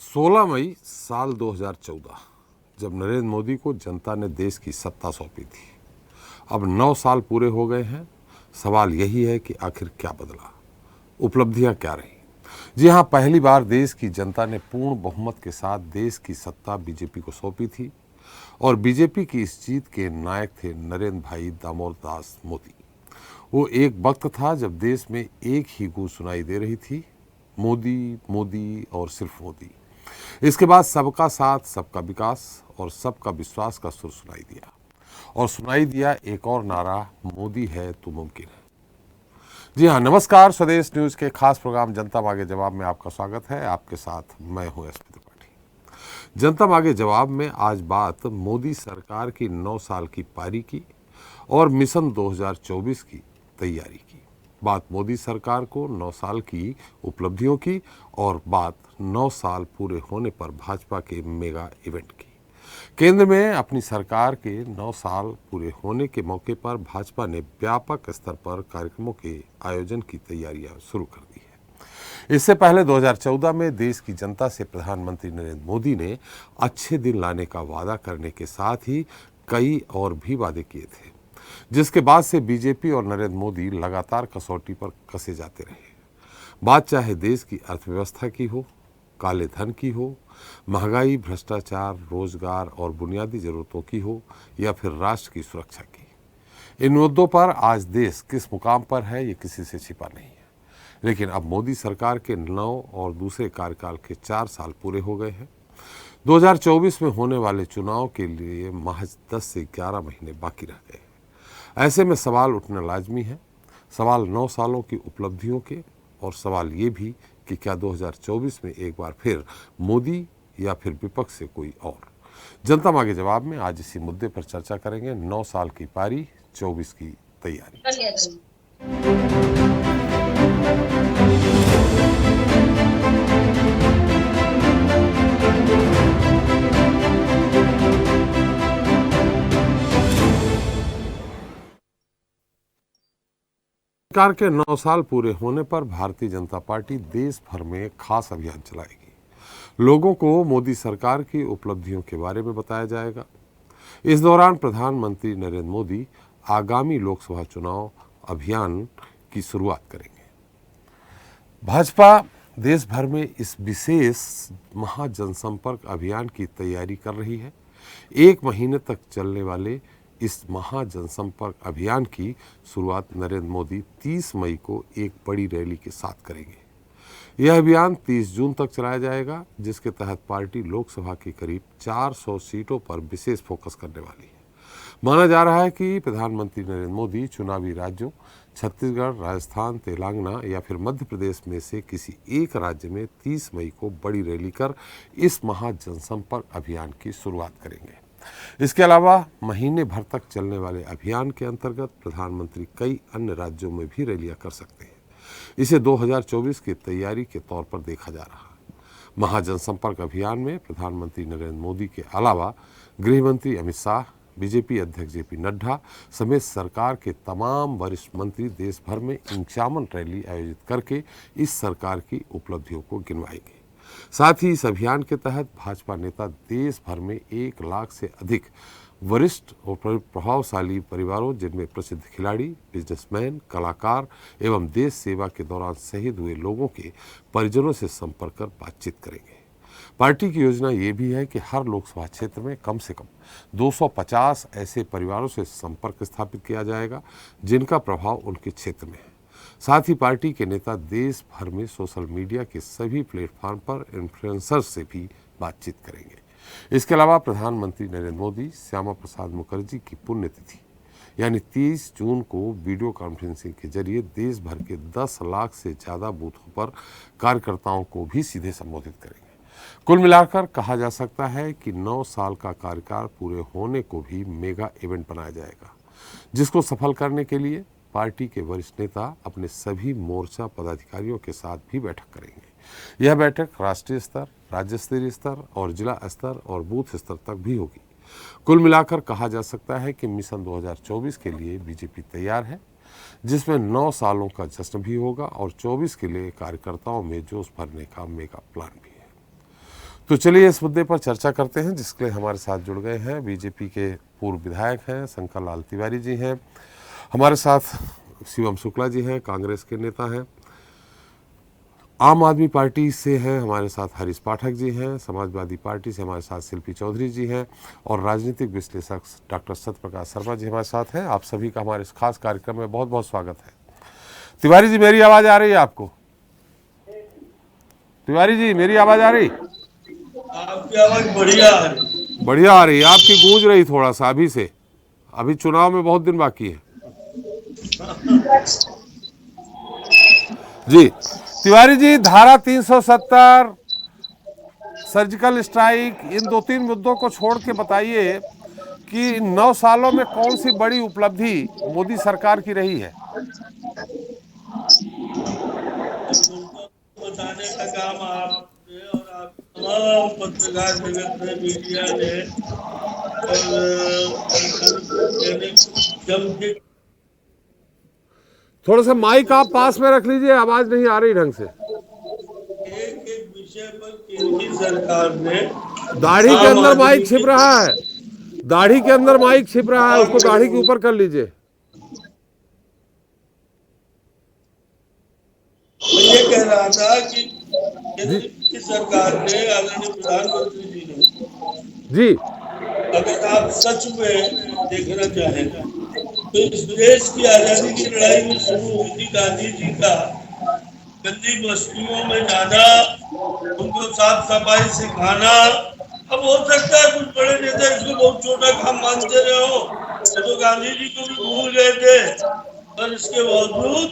16 मई साल 2014 जब नरेंद्र मोदी को जनता ने देश की सत्ता सौंपी थी। अब 9 साल पूरे हो गए हैं। सवाल यही है कि आखिर क्या बदला, उपलब्धियां क्या रही। जी हाँ, पहली बार देश की जनता ने पूर्ण बहुमत के साथ देश की सत्ता बीजेपी को सौंपी थी और बीजेपी की इस जीत के नायक थे नरेंद्र भाई दामोदर दास मोदी। वो एक वक्त था जब देश में एक ही गूंज सुनाई दे रही थी, मोदी मोदी और सिर्फ मोदी। इसके बाद सबका साथ, सबका विकास और सबका विश्वास का सुर सुनाई दिया और सुनाई दिया एक और नारा, मोदी है तो मुमकिन है। जी हाँ, नमस्कार। स्वदेश न्यूज के खास प्रोग्राम जनता मांगे जवाब में आपका स्वागत है। आपके साथ मैं हूं एसपी त्रिपाठी। जनता मांगे जवाब में आज बात मोदी सरकार की 9 साल की पारी की और मिशन 2024 की तैयारी की। बात मोदी सरकार को 9 साल की उपलब्धियों की और बात 9 साल पूरे होने पर भाजपा के मेगा इवेंट की। केंद्र में अपनी सरकार के 9 साल पूरे होने के मौके पर भाजपा ने व्यापक स्तर पर कार्यक्रमों के आयोजन की तैयारियां शुरू कर दी है। इससे पहले 2014 में देश की जनता से प्रधानमंत्री नरेंद्र मोदी ने अच्छे दिन लाने का वादा करने के साथ ही कई और भी वादे किए थे, जिसके बाद से बीजेपी और नरेंद्र मोदी लगातार कसौटी पर कसे जाते रहे। बात चाहे देश की अर्थव्यवस्था की हो, काले धन की हो, महंगाई, भ्रष्टाचार, रोजगार और बुनियादी जरूरतों की हो या फिर राष्ट्र की सुरक्षा की। इन मुद्दों पर आज देश किस मुकाम पर है ये किसी से छिपा नहीं है। लेकिन अब मोदी सरकार के 9 और दूसरे कार्यकाल के 4 साल पूरे हो गए हैं। 2024 में होने वाले चुनाव के लिए महज 10 से 11 महीने बाकी रह गए हैं। ऐसे में सवाल उठना लाजमी है, सवाल 9 सालों की उपलब्धियों के और सवाल ये भी कि क्या 2024 में एक बार फिर मोदी या फिर विपक्ष से कोई और। जनता मांगे जवाब में आज इसी मुद्दे पर चर्चा करेंगे। 9 साल की पारी, 24 की तैयारी। सरकार के 9 साल पूरे होने पर भारतीय जनता पार्टी देश भर में खास अभियान चलाएगी। लोगों को मोदी सरकार की उपलब्धियों के बारे में बताया जाएगा। इस दौरान प्रधानमंत्री नरेंद्र मोदी आगामी लोकसभा चुनाव अभियान की शुरुआत करेंगे। भाजपा देश भर में इस विशेष महाजनसंपर्क अभियान की तैयारी कर रही है। 1 महीने तक चलने वाले इस महाजनसंपर्क अभियान की शुरुआत नरेंद्र मोदी 30 मई को एक बड़ी रैली के साथ करेंगे। यह अभियान 30 जून तक चलाया जाएगा, जिसके तहत पार्टी लोकसभा की करीब 400 सीटों पर विशेष फोकस करने वाली है। माना जा रहा है कि प्रधानमंत्री नरेंद्र मोदी चुनावी राज्यों छत्तीसगढ़, राजस्थान, तेलंगाना या फिर मध्य प्रदेश में से किसी एक राज्य में 30 मई को बड़ी रैली कर इस महाजनसंपर्क अभियान की शुरुआत करेंगे। इसके अलावा महीने भर तक चलने वाले अभियान के अंतर्गत प्रधानमंत्री कई अन्य राज्यों में भी रैलियां कर सकते हैं। इसे 2024 की तैयारी के तौर पर देखा जा रहा है। महाजनसंपर्क अभियान में प्रधानमंत्री नरेंद्र मोदी के अलावा गृह मंत्री अमित शाह, बीजेपी अध्यक्ष जेपी नड्डा समेत सरकार के तमाम वरिष्ठ मंत्री देश भर में 51 रैली आयोजित करके इस सरकार की उपलब्धियों को गिनवाएंगे। साथ ही इस अभियान के तहत भाजपा नेता देश भर में 1 लाख से अधिक वरिष्ठ और प्रभावशाली परिवारों, जिनमें प्रसिद्ध खिलाड़ी, बिजनेसमैन, कलाकार एवं देश सेवा के दौरान शहीद हुए लोगों के परिजनों से संपर्क कर बातचीत करेंगे। पार्टी की योजना ये भी है कि हर लोकसभा क्षेत्र में कम से कम 250 ऐसे परिवारों से संपर्क स्थापित किया जाएगा जिनका प्रभाव उनके क्षेत्र में है। साथ ही पार्टी के नेता देश भर में सोशल मीडिया के सभी प्लेटफॉर्म पर इन्फ्लुएंसर्स से भी बातचीत करेंगे। इसके अलावा प्रधानमंत्री नरेंद्र मोदी श्यामा प्रसाद मुखर्जी की पुण्यतिथि यानी 30 जून को वीडियो कॉन्फ्रेंसिंग के जरिए देश भर के 10 लाख से ज़्यादा बूथों पर कार्यकर्ताओं को भी सीधे संबोधित करेंगे। कुल मिलाकर कहा जा सकता है कि 9 साल का कार्यकाल पूरे होने को भी मेगा इवेंट बनाया जाएगा, जिसको सफल करने के लिए पार्टी के वरिष्ठ नेता अपने सभी मोर्चा पदाधिकारियों के साथ भी बैठक करेंगे। यह बैठक राष्ट्रीय स्तर, राज्य स्तरीय स्तर और जिला स्तर और बूथ स्तर तक भी होगी। कुल मिलाकर कहा जा सकता है कि मिशन 2024 के लिए बीजेपी तैयार है, जिसमें 9 सालों का जश्न भी होगा और 24 के लिए कार्यकर्ताओं में जोश भरने का मेगा प्लान भी है। तो चलिए इस मुद्दे पर चर्चा करते हैं, जिसके लिए हमारे साथ जुड़ गए हैं बीजेपी के पूर्व विधायक हैं शंकर लाल तिवारी जी हैं, हमारे साथ शिवम शुक्ला जी हैं, कांग्रेस के नेता हैं, आम आदमी पार्टी से हैं हमारे साथ हरीश पाठक जी हैं, समाजवादी पार्टी से हमारे साथ शिल्पी चौधरी जी हैं और राजनीतिक विश्लेषक डॉक्टर सत्यप्रकाश शर्मा जी हमारे साथ हैं। आप सभी का हमारे इस खास कार्यक्रम में बहुत बहुत स्वागत है। तिवारी जी, मेरी आवाज़ आ रही है आपको? तिवारी जी, मेरी आवाज़ आ रही? आपकी आवाज बढ़िया है। बढ़िया आ रही है, आपकी गूंज रही थोड़ा सा अभी से। अभी चुनाव में बहुत दिन बाकी है जी। तिवारी जी, धारा 370, सर्जिकल स्ट्राइक, इन 2-3 मुद्दों को छोड़ के बताइए कि 9 सालों में कौन सी बड़ी उपलब्धि मोदी सरकार की रही है? बताने का काम आपने और आप तमाम पत्रकार जगत ने, मीडिया ने और जम के थोड़ा सा माइक आप पास में रख लीजिए, आवाज नहीं आ रही ढंग से। एक एक विषय पर केंद्र सरकार ने दाढ़ी के आम अंदर आदमी माइक छिप रहा है, दाढ़ी के अंदर माइक छिप रहा है, उसको दाढ़ी के ऊपर कर लीजिए। मैं ये कह रहा था कि जी केंद्र की सरकार ने, आदरणीय प्रधानमंत्री जी ने, जी अगर आप सच में देखना चाहें तो इस देश की आजादी की लड़ाई में शुरू हुई थी गांधी जी का गंदी बस्तियों में जाना, उनको साफ सफाई सिखाना। अब हो सकता है कुछ बड़े नेता इसको बहुत छोटा काम मानते रहे हो, तो गांधी जी को भी भूल गए थे। पर इसके बावजूद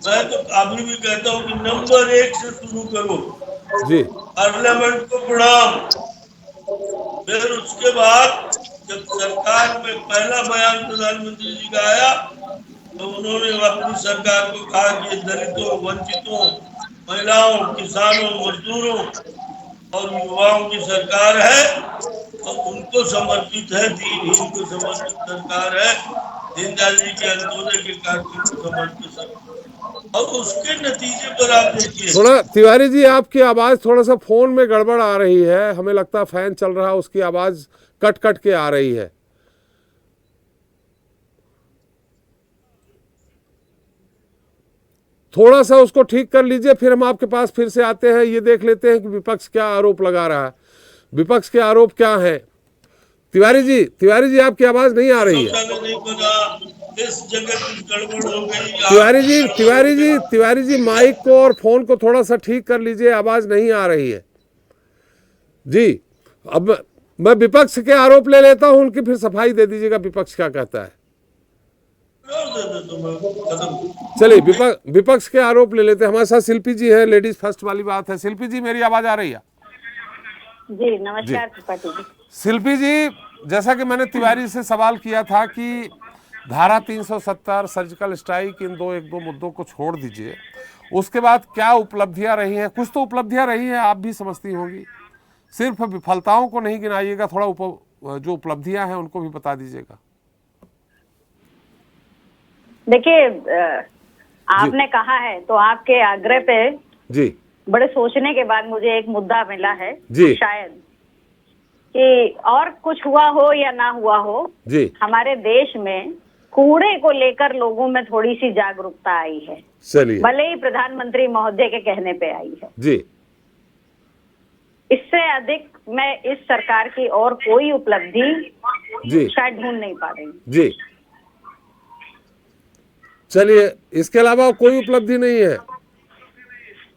मैं तो अभी भी कहता हूँ कि नंबर 1 से शुरू करो, जी पार्लियामेंट को प्रणाम। फिर उसके बाद जब सरकार में पहला बयान प्रधानमंत्री जी का आया तो उन्होंने अपनी सरकार को कहा कि दलितों, वंचितों, महिलाओं, किसानों, मजदूरों और युवाओं की सरकार है और उनको समर्पित है, दीनहीन को समर्पित सरकार है, दीनदयाल जी के अंत्योदय के कार्यक्रम को समर्पित सरकार। और उसके नतीजे पर आप देखिए। थोड़ा तिवारी जी, आपकी आवाज थोड़ा सा फोन में गड़बड़ आ रही है, हमें लगता है फैन चल रहा है, उसकी आवाज कट कट के आ रही है। थोड़ा सा उसको ठीक कर लीजिए, फिर हम आपके पास फिर से आते हैं, ये देख लेते हैं कि विपक्ष क्या आरोप लगा रहा है। विपक्ष के आरोप क्या है? तिवारी जी आपकी आवाज नहीं आ रही है। नहीं बना, इस जगह कुछ गड़बड़ हो गई। तिवारी जी माइक को और फोन को थोड़ा सा ठीक कर लीजिए, आवाज नहीं आ रही है जी। अब मैं विपक्ष के आरोप ले लेता हूं, उनकी फिर सफाई दे दीजिएगा विपक्ष क्या कहता है। चलिए विपक्ष के आरोप ले लेते हैं। हमारे साथ शिल्पी जी है, लेडीज फर्स्ट वाली बात है। शिल्पी जी, मेरी आवाज आ रही है? जी नमस्कार त्रिपाठी जी। शिल्पी जी, जैसा कि मैंने तिवारी से सवाल किया था कि धारा 370, सर्जिकल स्ट्राइक, इन एक दो मुद्दों को छोड़ दीजिए, उसके बाद क्या उपलब्धियां रही हैं? कुछ तो उपलब्धियां रही हैं, आप भी समझती होंगी, सिर्फ विफलताओं को नहीं गिनाइएगा, थोड़ा जो उपलब्धियां हैं उनको भी बता दीजिएगा। देखिए, आपने कहा है तो आपके आग्रह पे जी बड़े सोचने के बाद मुझे एक मुद्दा मिला है जी शायद कि और कुछ हुआ हो या ना हुआ हो जी, हमारे देश में कूड़े को लेकर लोगों में थोड़ी सी जागरूकता आई है। चलिए, भले ही प्रधानमंत्री महोदय के कहने पे आई है जी। इससे अधिक मैं इस सरकार की और कोई उपलब्धि जी शायद ढूंढ नहीं पा रही जी। चलिए, इसके अलावा कोई उपलब्धि नहीं है?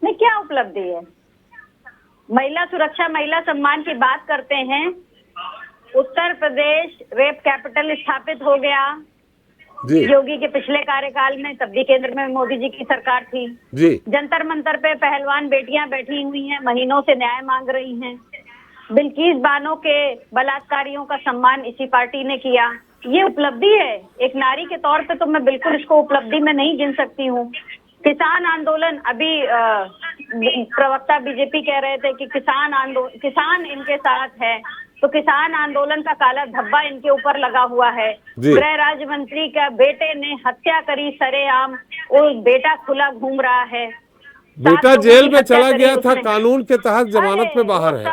नहीं, क्या उपलब्धि है? महिला सुरक्षा, महिला सम्मान की बात करते हैं। उत्तर प्रदेश रेप कैपिटल स्थापित हो गया जी योगी के पिछले कार्यकाल में, तब भी केंद्र में मोदी जी की सरकार थी जी। जंतर मंतर पे पहलवान बेटियां बैठी हुई हैं, महीनों से न्याय मांग रही हैं। बिल्किस बानो के बलात्कारियों का सम्मान इसी पार्टी ने किया। ये उपलब्धि है। एक नारी के तौर पे तो मैं बिल्कुल इसको उपलब्धि में नहीं गिन सकती हूँ। किसान आंदोलन, अभी प्रवक्ता बीजेपी कह रहे थे कि किसान इनके साथ है, तो किसान आंदोलन का काला धब्बा इनके ऊपर लगा हुआ है। गृह राज्य मंत्री का बेटे ने हत्या करी सरेआम, वो बेटा खुला घूम रहा है। बेटा जेल में चला गया था, कानून के तहत जमानत पे बाहर है।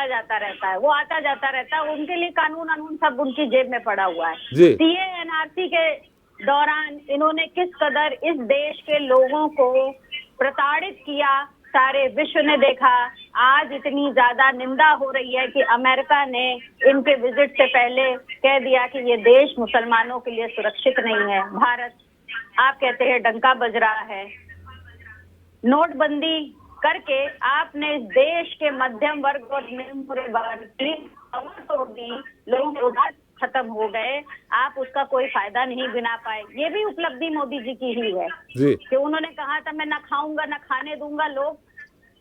आता जाता रहता है, वो आता जाता रहता है, उनके लिए कानून कानून सब उनकी जेब में पड़ा हुआ है। जी। सीए एनआरसी के दौरान इन्होंने किस कदर इस देश के लोगों को प्रताड़ित किया, सारे विश्व ने देखा। आज इतनी ज्यादा निंदा हो रही है कि अमेरिका ने इनके विजिट से पहले कह दिया कि ये देश मुसलमानों के लिए सुरक्षित नहीं है। भारत, आप कहते हैं डंका बज रहा है। नोटबंदी करके आपने इस देश के मध्यम वर्ग और निम्न वर्ग की कमर तोड़ दी, लोगों के उधार खत्म हो गए, आप उसका कोई फायदा नहीं गिना पाए। ये भी उपलब्धि मोदी जी की ही है जी। कि उन्होंने कहा था मैं ना खाऊंगा ना खाने दूंगा, लोग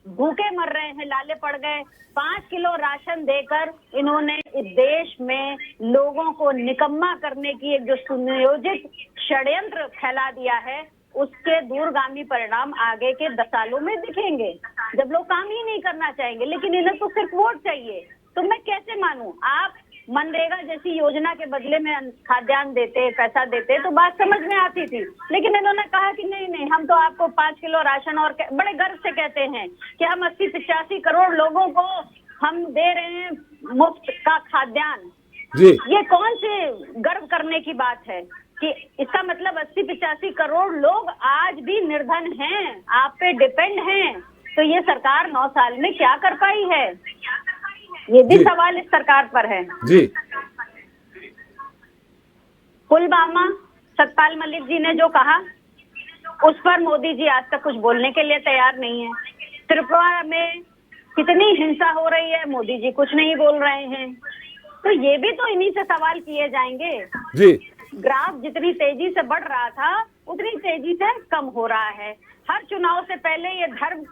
भूखे मर रहे हैं, लाले पड़ गए। 5 किलो राशन देकर इन्होंने इस देश में लोगों को निकम्मा करने की एक जो सुनियोजित षड्यंत्र फैला दिया है, उसके दूरगामी परिणाम आगे के 10 सालों में दिखेंगे, जब लोग काम ही नहीं करना चाहेंगे। लेकिन इन्हें तो सिर्फ वोट चाहिए, तो मैं कैसे मानूं? आप मनरेगा जैसी योजना के बदले में खाद्यान्न देते, पैसा देते, तो बात समझ में आती थी। लेकिन इन्होंने कहा कि नहीं नहीं, हम तो आपको 5 किलो राशन, और बड़े गर्व से कहते हैं कि हम 80-85 करोड़ लोगों को हम दे रहे हैं मुफ्त का खाद्यान्न। जी। ये कौन से गर्व करने की बात है कि इसका मतलब 80-85 करोड़ लोग आज भी निर्धन हैं, आप पे डिपेंड हैं। तो ये सरकार 9 साल में क्या कर पाई है, ये भी सवाल इस सरकार पर है। जी। पुलवामा, सतपाल मलिक जी ने जो कहा, उस पर मोदी जी आज तक कुछ बोलने के लिए तैयार नहीं है। त्रिपुरा में कितनी हिंसा हो रही है, मोदी जी कुछ नहीं बोल रहे हैं। तो ये भी तो इन्हीं से सवाल किए जाएंगे। जी। ग्राफ जितनी तेजी से बढ़ रहा था, उतनी तेजी से कम हो रहा है। हर चुनाव से पहले ये धर्म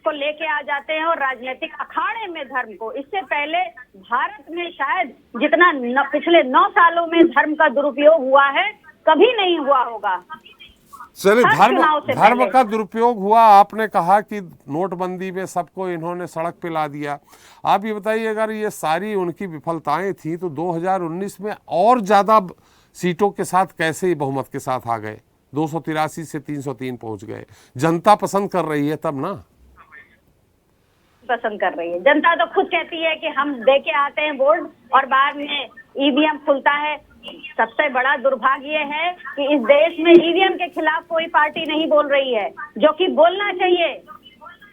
को लेके आ जाते हैं और राजनीतिक अखाड़े में धर्म को। इससे पहले भारत में शायद जितना पिछले 9 सालों में धर्म का दुरुपयोग हुआ है, कभी नहीं हुआ होगा। चलिए, धर्म धर्म का दुरुपयोग हुआ। आपने कहा कि नोटबंदी में सबको इन्होंने सड़क पे ला दिया। आप ये बताइए, अगर ये सारी उनकी विफलताएं थी तो 2019 में और ज्यादा सीटों के साथ कैसे बहुमत के साथ आ गए? 283 से 303 पहुंच गए। जनता पसंद कर रही है तब ना, पसंद कर रही है जनता। तो खुद कहती है कि हम दे के आते हैं वोट और बाद में ईवीएम खुलता है। सबसे बड़ा दुर्भाग्य है कि इस देश में ईवीएम के खिलाफ कोई पार्टी नहीं बोल रही है, जो कि बोलना चाहिए।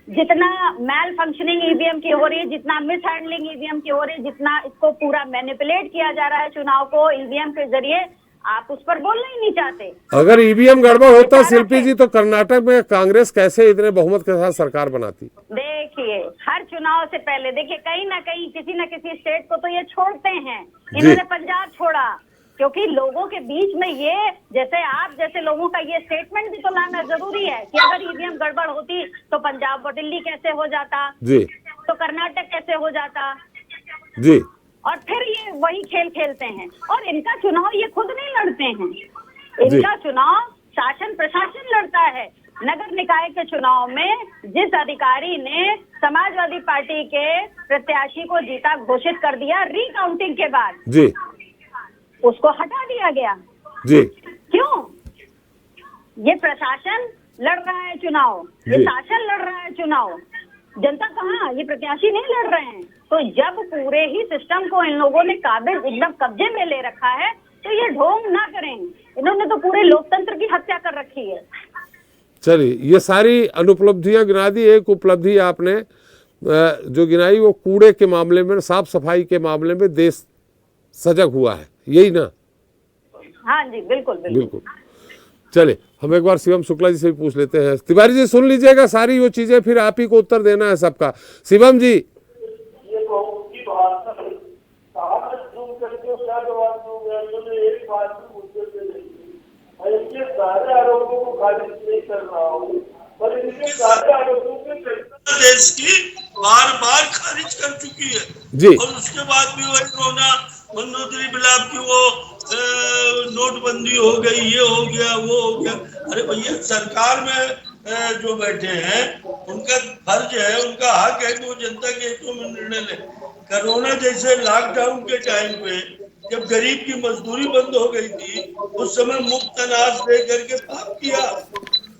जितना मैल फंक्शनिंग ईवीएम की हो रही है, जितना मिस हैंडलिंग ईवीएम की हो रही है, जितना इसको पूरा मैनिपुलेट किया जा रहा है चुनाव को ईवीएम के जरिए, आप उस पर बोलना ही नहीं चाहते। अगर ईवीएम गड़बड़ होता शिल्पी जी, तो कर्नाटक में कांग्रेस कैसे इतने बहुमत के साथ सरकार बनाती? देखिए, हर चुनाव से पहले देखिए, कहीं ना कहीं किसी न किसी स्टेट को तो ये छोड़ते हैं। इन्होंने पंजाब छोड़ा क्योंकि लोगों के बीच में ये, जैसे आप जैसे लोगों का ये स्टेटमेंट भी तो लाना जरूरी है कि अगर ईवीएम गड़बड़ होती तो पंजाब और दिल्ली कैसे हो जाता जी, तो कर्नाटक कैसे हो जाता जी। और फिर ये वही खेल खेलते हैं। और इनका चुनाव ये खुद नहीं लड़ते हैं, इनका चुनाव शासन प्रशासन लड़ता है। नगर निकाय के चुनाव में जिस अधिकारी ने समाजवादी पार्टी के प्रत्याशी को जीता घोषित कर दिया रीकाउंटिंग के बाद, जी, उसको हटा दिया गया। जी। क्यों? ये प्रशासन लड़ रहा है चुनाव, ये शासन लड़ रहा है चुनाव, जनता कहाँ, ये प्रत्याशी नहीं लड़ रहे हैं। तो जब पूरे ही सिस्टम को इन लोगों ने एकदम कब्जे में ले रखा है, तो ये ढोंग ना करें। इन्होंने तो पूरे लोकतंत्र की हत्या कर रखी है। चलिए, ये सारी अनुपलब्धियां गिना दी। एक उपलब्धि आपने जो गिनाई वो कूड़े के मामले में, साफ सफाई के मामले में देश सजग हुआ है, यही ना? हाँ जी, बिल्कुल बिल्कुल, बिल्कुल। चले, हम एक बार शिवम शुक्ला जी से भी पूछ लेते हैं। तिवारी जी सुन लीजिएगा सारी वो चीजें, फिर आप ही को उत्तर देना है सबका। शिवम जी, सारे आरोपों को खारिज नहीं कर रहा हूँ, पर इनके सारे आरोपों को देश की बार बार खारिज कर चुकी है जी। और उसके बाद भी वही रोना मनोदरी बिलाप की वो नोटबंदी हो गई, ये हो गया, वो हो गया। अरे भैया, सरकार में जो बैठे हैं उनका फर्ज है, उनका हक है कि वो जनता के हितों में निर्णय ले। कोरोना जैसे लॉकडाउन के टाइम पे जब गरीब की मजदूरी बंद हो गई थी, उस समय मुफ्त अनाज दे करके पाप किया,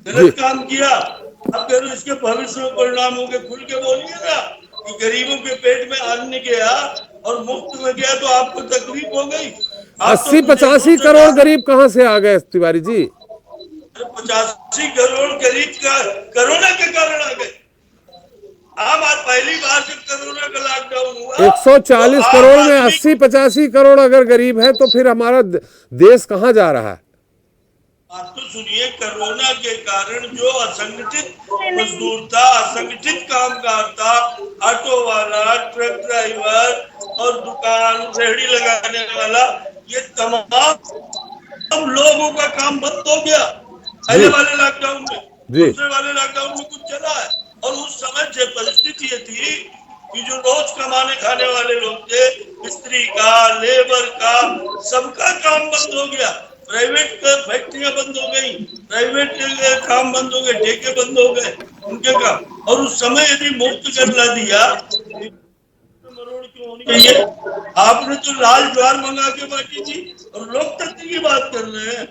गलत काम किया। अब फिर इसके भविष्य में परिणाम होंगे, खुल के बोलिए ना। कि गरीबों के पेट में अन्न गया और मुफ्त में गया तो आपको तकलीफ हो गई? आप तो 80-85 करोड़ गरीब कहां से आ गए तिवारी जी? 85 करोड़ गरीब का कोरोना के कारण आ गए। आज पहली बार जब कोरोना का लॉकडाउन हुआ 140 तो करोड़ आम में आदमी 80-85 करोड़ अगर गरीब है तो फिर हमारा देश कहां जा रहा है? आप तो सुनिए, कोरोना के कारण जो असंगठित मजदूर था, असंगठित कामगार था, ऑटो वाला, ट्रक ड्राइवर और दुकान रेहड़ी लगाने वाला, ये तमाम लोगों का काम बंद हो गया पहले वाले लॉकडाउन में। जी। दूसरे वाले लॉकडाउन में कुछ चला है। और उस समय जो परिस्थिति ये थी कि जो रोज कमाने खाने वाले लोग थे, मिस्त्री का, लेबर का, सबका काम बंद हो गया। प्राइवेट फैक्ट्रियां बंद हो गई, प्राइवेट काम बंद हो गए, ठेके बंद हो गए उनके काम। और उस समय यदि मुफ्त करला दिया, मरोड़ क्यों होनी चाहिए? आपने तो लाल ज्वार मंगा के बांटी थी और लोकतंत्र की बात कर रहे हैं।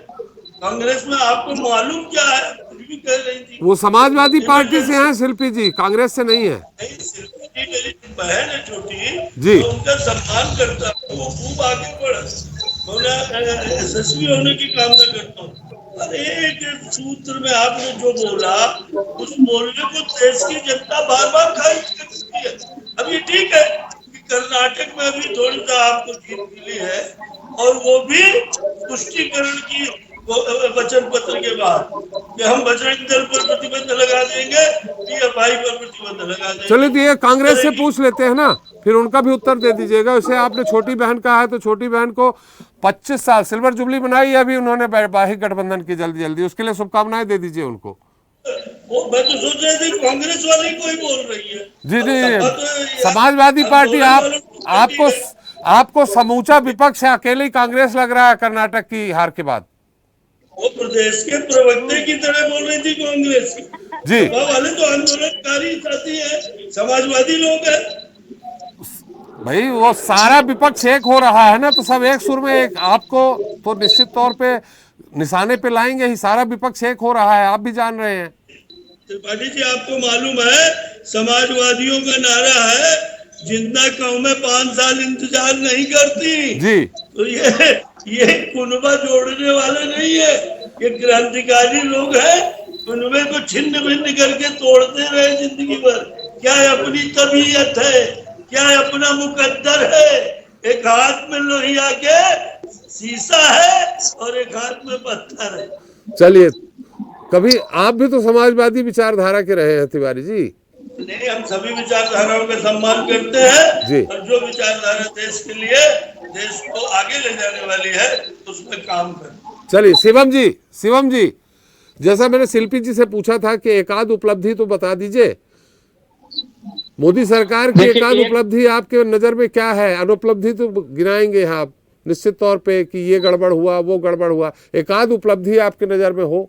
कांग्रेस में आपको मालूम क्या है? कुछ भी कह रही थी। वो समाजवादी पार्टी से हैं शिल्पी जी, कांग्रेस से नहीं है। नहीं, शिल्पी जी मेरी बहन है छोटी जी। तो उनका सम्मान करता हूँ। वो खूब आगे बढ़ा, यशस्वी होने की कामना करता हूँ। और एक सूत्र में आपने जो बोला, उस बोलने को देश की जनता बार बार खारिज कर चुकी है। अब ये ठीक है कि कर्नाटक में अभी थोड़ी सा आपको जीत मिली है, और वो भी तुष्टीकरण की वचन पत्र के बाद कि हम बजरंग दल पर प्रतिबंध लगा देंगे, पीएफआई पर प्रतिबंध लगा देंगे। चलिए तो ये कांग्रेस से पूछ लेते हैं ना, फिर उनका भी उत्तर दे दीजिएगा। वैसे आपने छोटी बहन कहा है तो छोटी बहन को 25 साल सिल्वर जुबली बनाई है अभी उन्होंने वैवाहिक गठबंधन की, जल्दी जल्दी उसके लिए शुभकामनाएं दे दीजिए उनको। वो मैं तो सोच रही थी कांग्रेस वाली कोई बोल रही है। जी जी, तो समाजवादी पार्टी आपको समूचा विपक्ष है, अकेले ही कांग्रेस लग रहा है कर्नाटक की हार के बाद। वो प्रदेश के प्रवक्ता की तरह बोल रही थी कांग्रेस की। जी। सपा वाले तो आंदोलनकारी साथी है, समाजवादी लोग हैं। भाई वो सारा विपक्ष एक हो रहा है ना, तो सब एक सुर में एक आपको तो निश्चित तौर पे निशाने पे लाएंगे ही। सारा विपक्ष एक हो रहा है, आप भी जान रहे हैं। त्रिपाठी जी, आपको मालूम है समाजवादियों का नारा है, जिंदा कौमें 5 साल इंतजार नहीं करती। जी। तो ये कुनबा जोड़ने वाले नहीं है, ये क्रांतिकारी लोग हैं। कुनबे को छिन्न भिन्न करके तोड़ते रहे जिंदगी भर। क्या अपनी तबीयत है, क्या अपना मुकद्दर है? एक हाथ में लोहिया के शीशा है और एक हाथ में पत्थर है। चलिए, कभी आप भी तो समाजवादी विचारधारा के रहे हैं तिवारी जी। नहीं, हम सभी विचारधाराओं का सम्मान करते हैं जी। और जो विचारधारा देश के लिए, देश को आगे ले जाने वाली है, उसमें काम करें। चलिए शिवम जी, जैसा मैंने शिल्पी जी से पूछा था कि एकाध उपलब्धि तो बता दीजिए। मोदी सरकार की एकाध उपलब्धि आपके नजर में क्या है? अनुपलब्धि तो गिनाएंगे आप निश्चित तौर पे कि ये गड़बड़ हुआ, वो गड़बड़ हुआ। एकाध उपलब्धि आपके नजर में हो?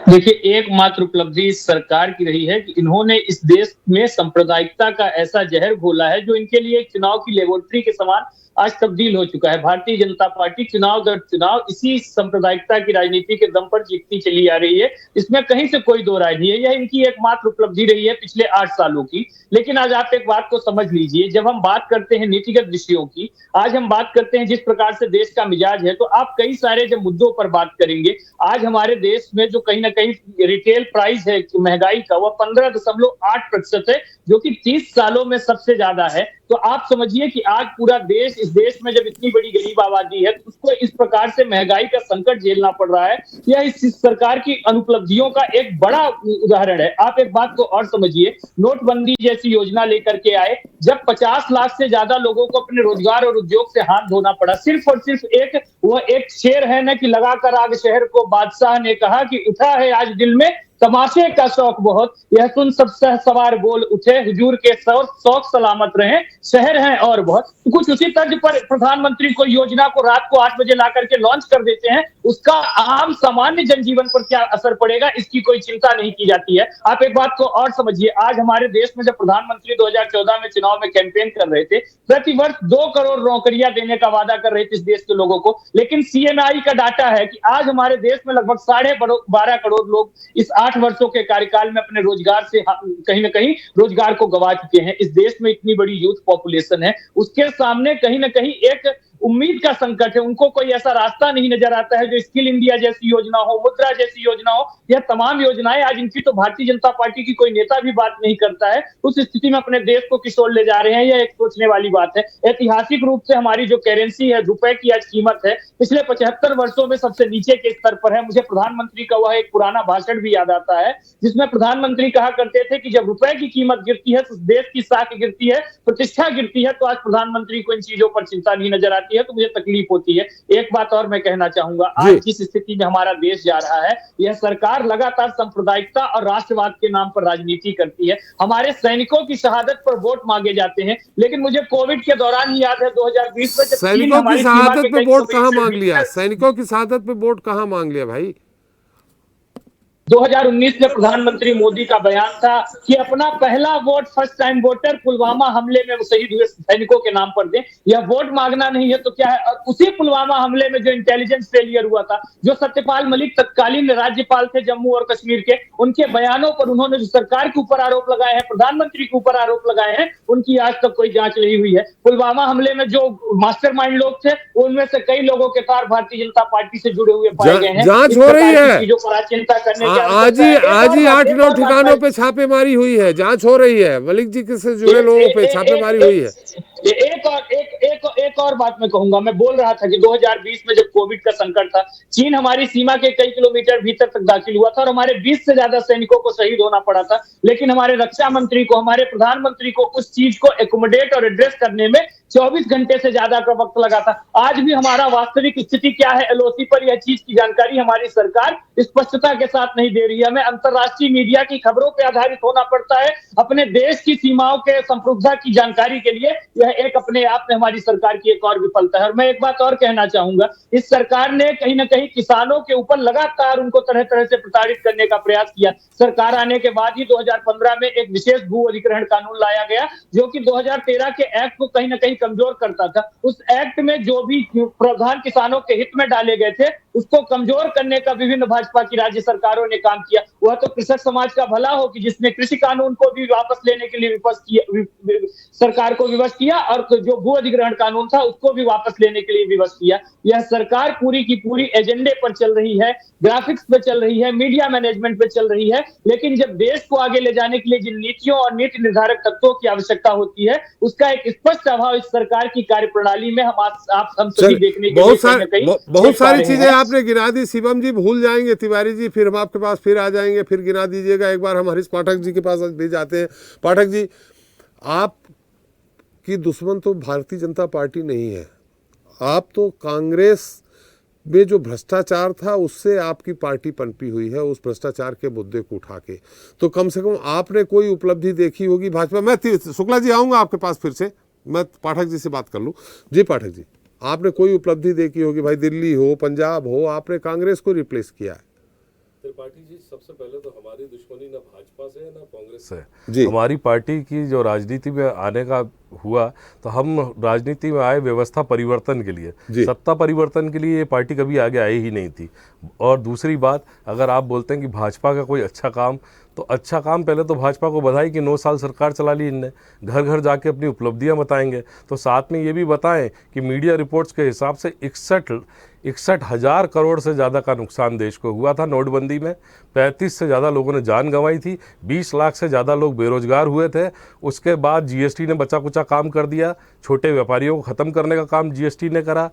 देखिए, एकमात्र उपलब्धि इस सरकार की रही है कि इन्होंने इस देश में सांप्रदायिकता का ऐसा जहर घोला है जो इनके लिए एक चुनाव की लेबोरेटरी के समान आज तब्दील हो चुका है। भारतीय जनता पार्टी चुनाव दर चुनाव इसी सांप्रदायिकता की राजनीति के दम पर जीतती चली आ रही है। इसमें कहीं से कोई दो राय नहीं है। यह इनकी एकमात्र उपलब्धि रही है पिछले 8 सालों की। लेकिन आज आप एक बात को समझ लीजिए, जब हम बात करते हैं नीतिगत विषयों की, आज हम बात करते हैं जिस प्रकार से देश का मिजाज है, तो आप कई सारे जब मुद्दों पर बात करेंगे, आज हमारे देश में जो कहीं ना कहीं रिटेल प्राइस है महंगाई का, वह 15.8% है, जो कि 30 सालों में सबसे ज्यादा है। तो आप समझिए कि आज पूरा देश, इस देश में जब इतनी बड़ी गरीब आबादी है, तो उसको इस प्रकार से महंगाई का संकट झेलना पड़ रहा है। यह इस सरकार की अनुपलब्धियों का एक बड़ा उदाहरण है। आप एक बात को और समझिए, नोटबंदी जैसी योजना लेकर के आए, जब 50 लाख से ज्यादा लोगों को अपने रोजगार और उद्योग से हाथ धोना पड़ा, सिर्फ और सिर्फ एक शेर है ना कि लगाकर आग शहर को, बादशाह ने कहा कि उठा है आज दिल में तमाशे का शौक बहुत, यह सुन सब सवार बोल उठे, हुजूर के शौक सलामत रहे, शहर हैं और बहुत। तो कुछ उसी तर्ज पर प्रधानमंत्री को योजना को रात को 8 बजे ला करके लॉन्च कर देते हैं, उसका आम सामान्य जनजीवन पर क्या असर पड़ेगा, इसकी कोई चिंता नहीं की जाती है। आप एक बात को और समझिए, आज हमारे देश में जब प्रधानमंत्री 2014 में चुनाव में कैंपेन कर रहे थे, प्रतिवर्ष 2 करोड़ नौकरियां देने का वादा कर रहे थे इस देश के लोगों को, लेकिन CMI का डाटा है कि आज हमारे देश में लगभग 12.5 करोड़ लोग इस 8 वर्षों के कार्यकाल में अपने रोजगार से कहीं ना कहीं रोजगार को गवा चुके हैं। इस देश में इतनी बड़ी यूथ पॉपुलेशन है, उसके सामने कहीं ना कहीं एक उम्मीद का संकट है। उनको कोई ऐसा रास्ता नहीं नजर आता है जो स्किल इंडिया जैसी योजना हो, मुद्रा जैसी योजना हो, यह तमाम योजनाएं आज इनकी तो भारतीय जनता पार्टी की कोई नेता भी बात नहीं करता है। उस स्थिति में अपने देश को किशोर ले जा रहे हैं, यह एक सोचने वाली बात है। ऐतिहासिक रूप से हमारी जो करेंसी है, रुपए की आज कीमत है, पिछले 75 वर्षों में सबसे नीचे के स्तर पर है। मुझे प्रधानमंत्री का वह एक पुराना भाषण भी याद आता है जिसमें प्रधानमंत्री कहा करते थे कि जब रुपए की कीमत गिरती है तो देश की साख गिरती है, प्रतिष्ठा गिरती है। तो आज प्रधानमंत्री को इन चीजों पर चिंता नहीं नजर आती है, तो मुझे तकलीफ होती है। एक बात और मैं कहना चाहूंगा, आज जिस स्थिति में हमारा देश जा रहा है, यह सरकार लगातार सांप्रदायिकता और राष्ट्रवाद के नाम पर राजनीति करती है। हमारे सैनिकों की शहादत पर वोट मांगे जाते हैं, लेकिन मुझे कोविड के दौरान ही याद है 2020 में सैनिकों की शहादत पे वोट कहाँ मांग लिया? सैनिकों की शहादत पे वोट कहाँ मांग लिया भाई? 2019 में प्रधानमंत्री मोदी का बयान था कि अपना पहला vote first time voter Pulwama हमले में शहीद हुए सैनिकों के नाम पर दें। यह वोट मांगना नहीं है तो क्या है? और उसी पुलवामा हमले में जो इंटेलिजेंस फेलियर हुआ था, जो सत्यपाल मलिक तत्कालीन राज्यपाल थे जम्मू और कश्मीर के, उनके बयानों पर उन्होंने जो सरकार के ऊपर आरोप लगाए हैं, प्रधानमंत्री के ऊपर आरोप लगाए हैं, उनकी आज तक कोई जांच नहीं हुई है। पुलवामा हमले में जो मास्टरमाइंड लोग थे, उनमें से कई लोगों के तार भारतीय जनता पार्टी से जुड़े हुए पाए गए हैं। जांच हो रही है, चीजों पर चिंता करने आज ही 8-9 ठिकानों पे छापेमारी हुई है, जांच हो रही है। मलिक जी से जुड़े लोगों पे छापेमारी हुई है। एक और बात मैं कहूंगा, मैं बोल रहा था कि 2020 में जब कोविड का संकट था, चीन हमारी सीमा के कई किलोमीटर भीतर तक दाखिल हुआ था और हमारे 20 से ज्यादा सैनिकों को शहीद होना पड़ा था। लेकिन हमारे रक्षा मंत्री को, हमारे प्रधानमंत्री को उस चीज को एकोमोडेट और एड्रेस करने में 24 घंटे से ज्यादा का वक्त लगा था। आज भी हमारा वास्तविक स्थिति क्या है एलओसी पर, यह चीज की जानकारी हमारी सरकार स्पष्टता के साथ नहीं दे रही है। हमें अंतर्राष्ट्रीय मीडिया की खबरों पर आधारित होना पड़ता है अपने देश की सीमाओं के संप्रभुता की जानकारी के लिए। यह एक अपने आप में हमारी सरकार की एक और विफलता है। और मैं एक बात और कहना चाहूंगा, इस सरकार ने कहीं ना कहीं किसानों के ऊपर लगातार उनको तरह तरह से प्रताड़ित करने का प्रयास किया। सरकार आने के बाद ही 2015 में एक विशेष भू अधिग्रहण कानून लाया गया जो कि 2013 के एक्ट को कहीं ना कहीं कमजोर करता था। उस एक्ट में जो भी प्रावधान किसानों के हित में डाले गए थे, उसको कमजोर करने का विभिन्न भाजपा की राज्य सरकारों ने काम किया। वह तो कृषक समाज का भला हो कि जिसने कृषि कानून को भी वापस लेने के लिए विपक्ष किया, सरकार को विवश किया, और जो भू अधिग्रहण कानून था उसको भी वापस लेने के लिए विवश किया। यह सरकार पूरी की पूरी एजेंडे पर चल रही है, ग्राफिक्स पे चल रही है, मीडिया मैनेजमेंट पे चल रही है। लेकिन जब देश को आगे ले जाने के लिए जिन नीतियों और नीति निर्धारक तत्वों की आवश्यकता होती है, उसका एक स्पष्ट अभाव इस सरकार की कार्यप्रणाली में हम सभी देखने के बहुत सारी चीजें आपने गिना दी। शिवम जी भूल जाएंगे, तिवारी जी फिर हम आपके पास फिर आ जाएंगे, फिर गिना दीजिएगा। एक बार हम हरीश पाठक जी के पास भी जाते हैं। पाठक जी, आप की दुश्मन तो भारतीय जनता पार्टी नहीं है, आप तो कांग्रेस में जो भ्रष्टाचार था उससे आपकी पार्टी पनपी हुई है, उस भ्रष्टाचार के मुद्दे को उठा के। तो कम से कम आपने कोई उपलब्धि देखी होगी भाजपा। मैं शुक्ला जी आऊँगा आपके पास फिर से, मैं पाठक जी से बात कर लूँ। जी पाठक जी, आपने कोई उपलब्धि देखी होगी भाई, दिल्ली हो, पंजाब हो, आपने कांग्रेस को रिप्लेस किया है। त्रिपाठी जी, सबसे पहले तो हमारी दुश्मनी ना भाजपा से है ना कांग्रेस से है। हमारी पार्टी की जो राजनीति में आने का हुआ, तो हम राजनीति में आए व्यवस्था परिवर्तन के लिए, सत्ता परिवर्तन के लिए। ये पार्टी कभी आगे आई ही नहीं थी। और दूसरी बात, अगर आप बोलते हैं कि भाजपा का कोई अच्छा काम, तो अच्छा काम पहले तो भाजपा को बधाई कि 9 साल सरकार चला ली इनने। घर घर जाके अपनी उपलब्धियां बताएंगे, तो साथ में ये भी बताएं कि मीडिया रिपोर्ट्स के हिसाब से 61,000 करोड़ से ज़्यादा का नुकसान देश को हुआ था नोटबंदी में। 35 से ज़्यादा लोगों ने जान गंवाई थी, 20 लाख से ज़्यादा लोग बेरोजगार हुए थे। उसके बाद जीएसटी ने बचा कुचा काम कर दिया, छोटे व्यापारियों को ख़त्म करने का काम जीएसटी ने करा।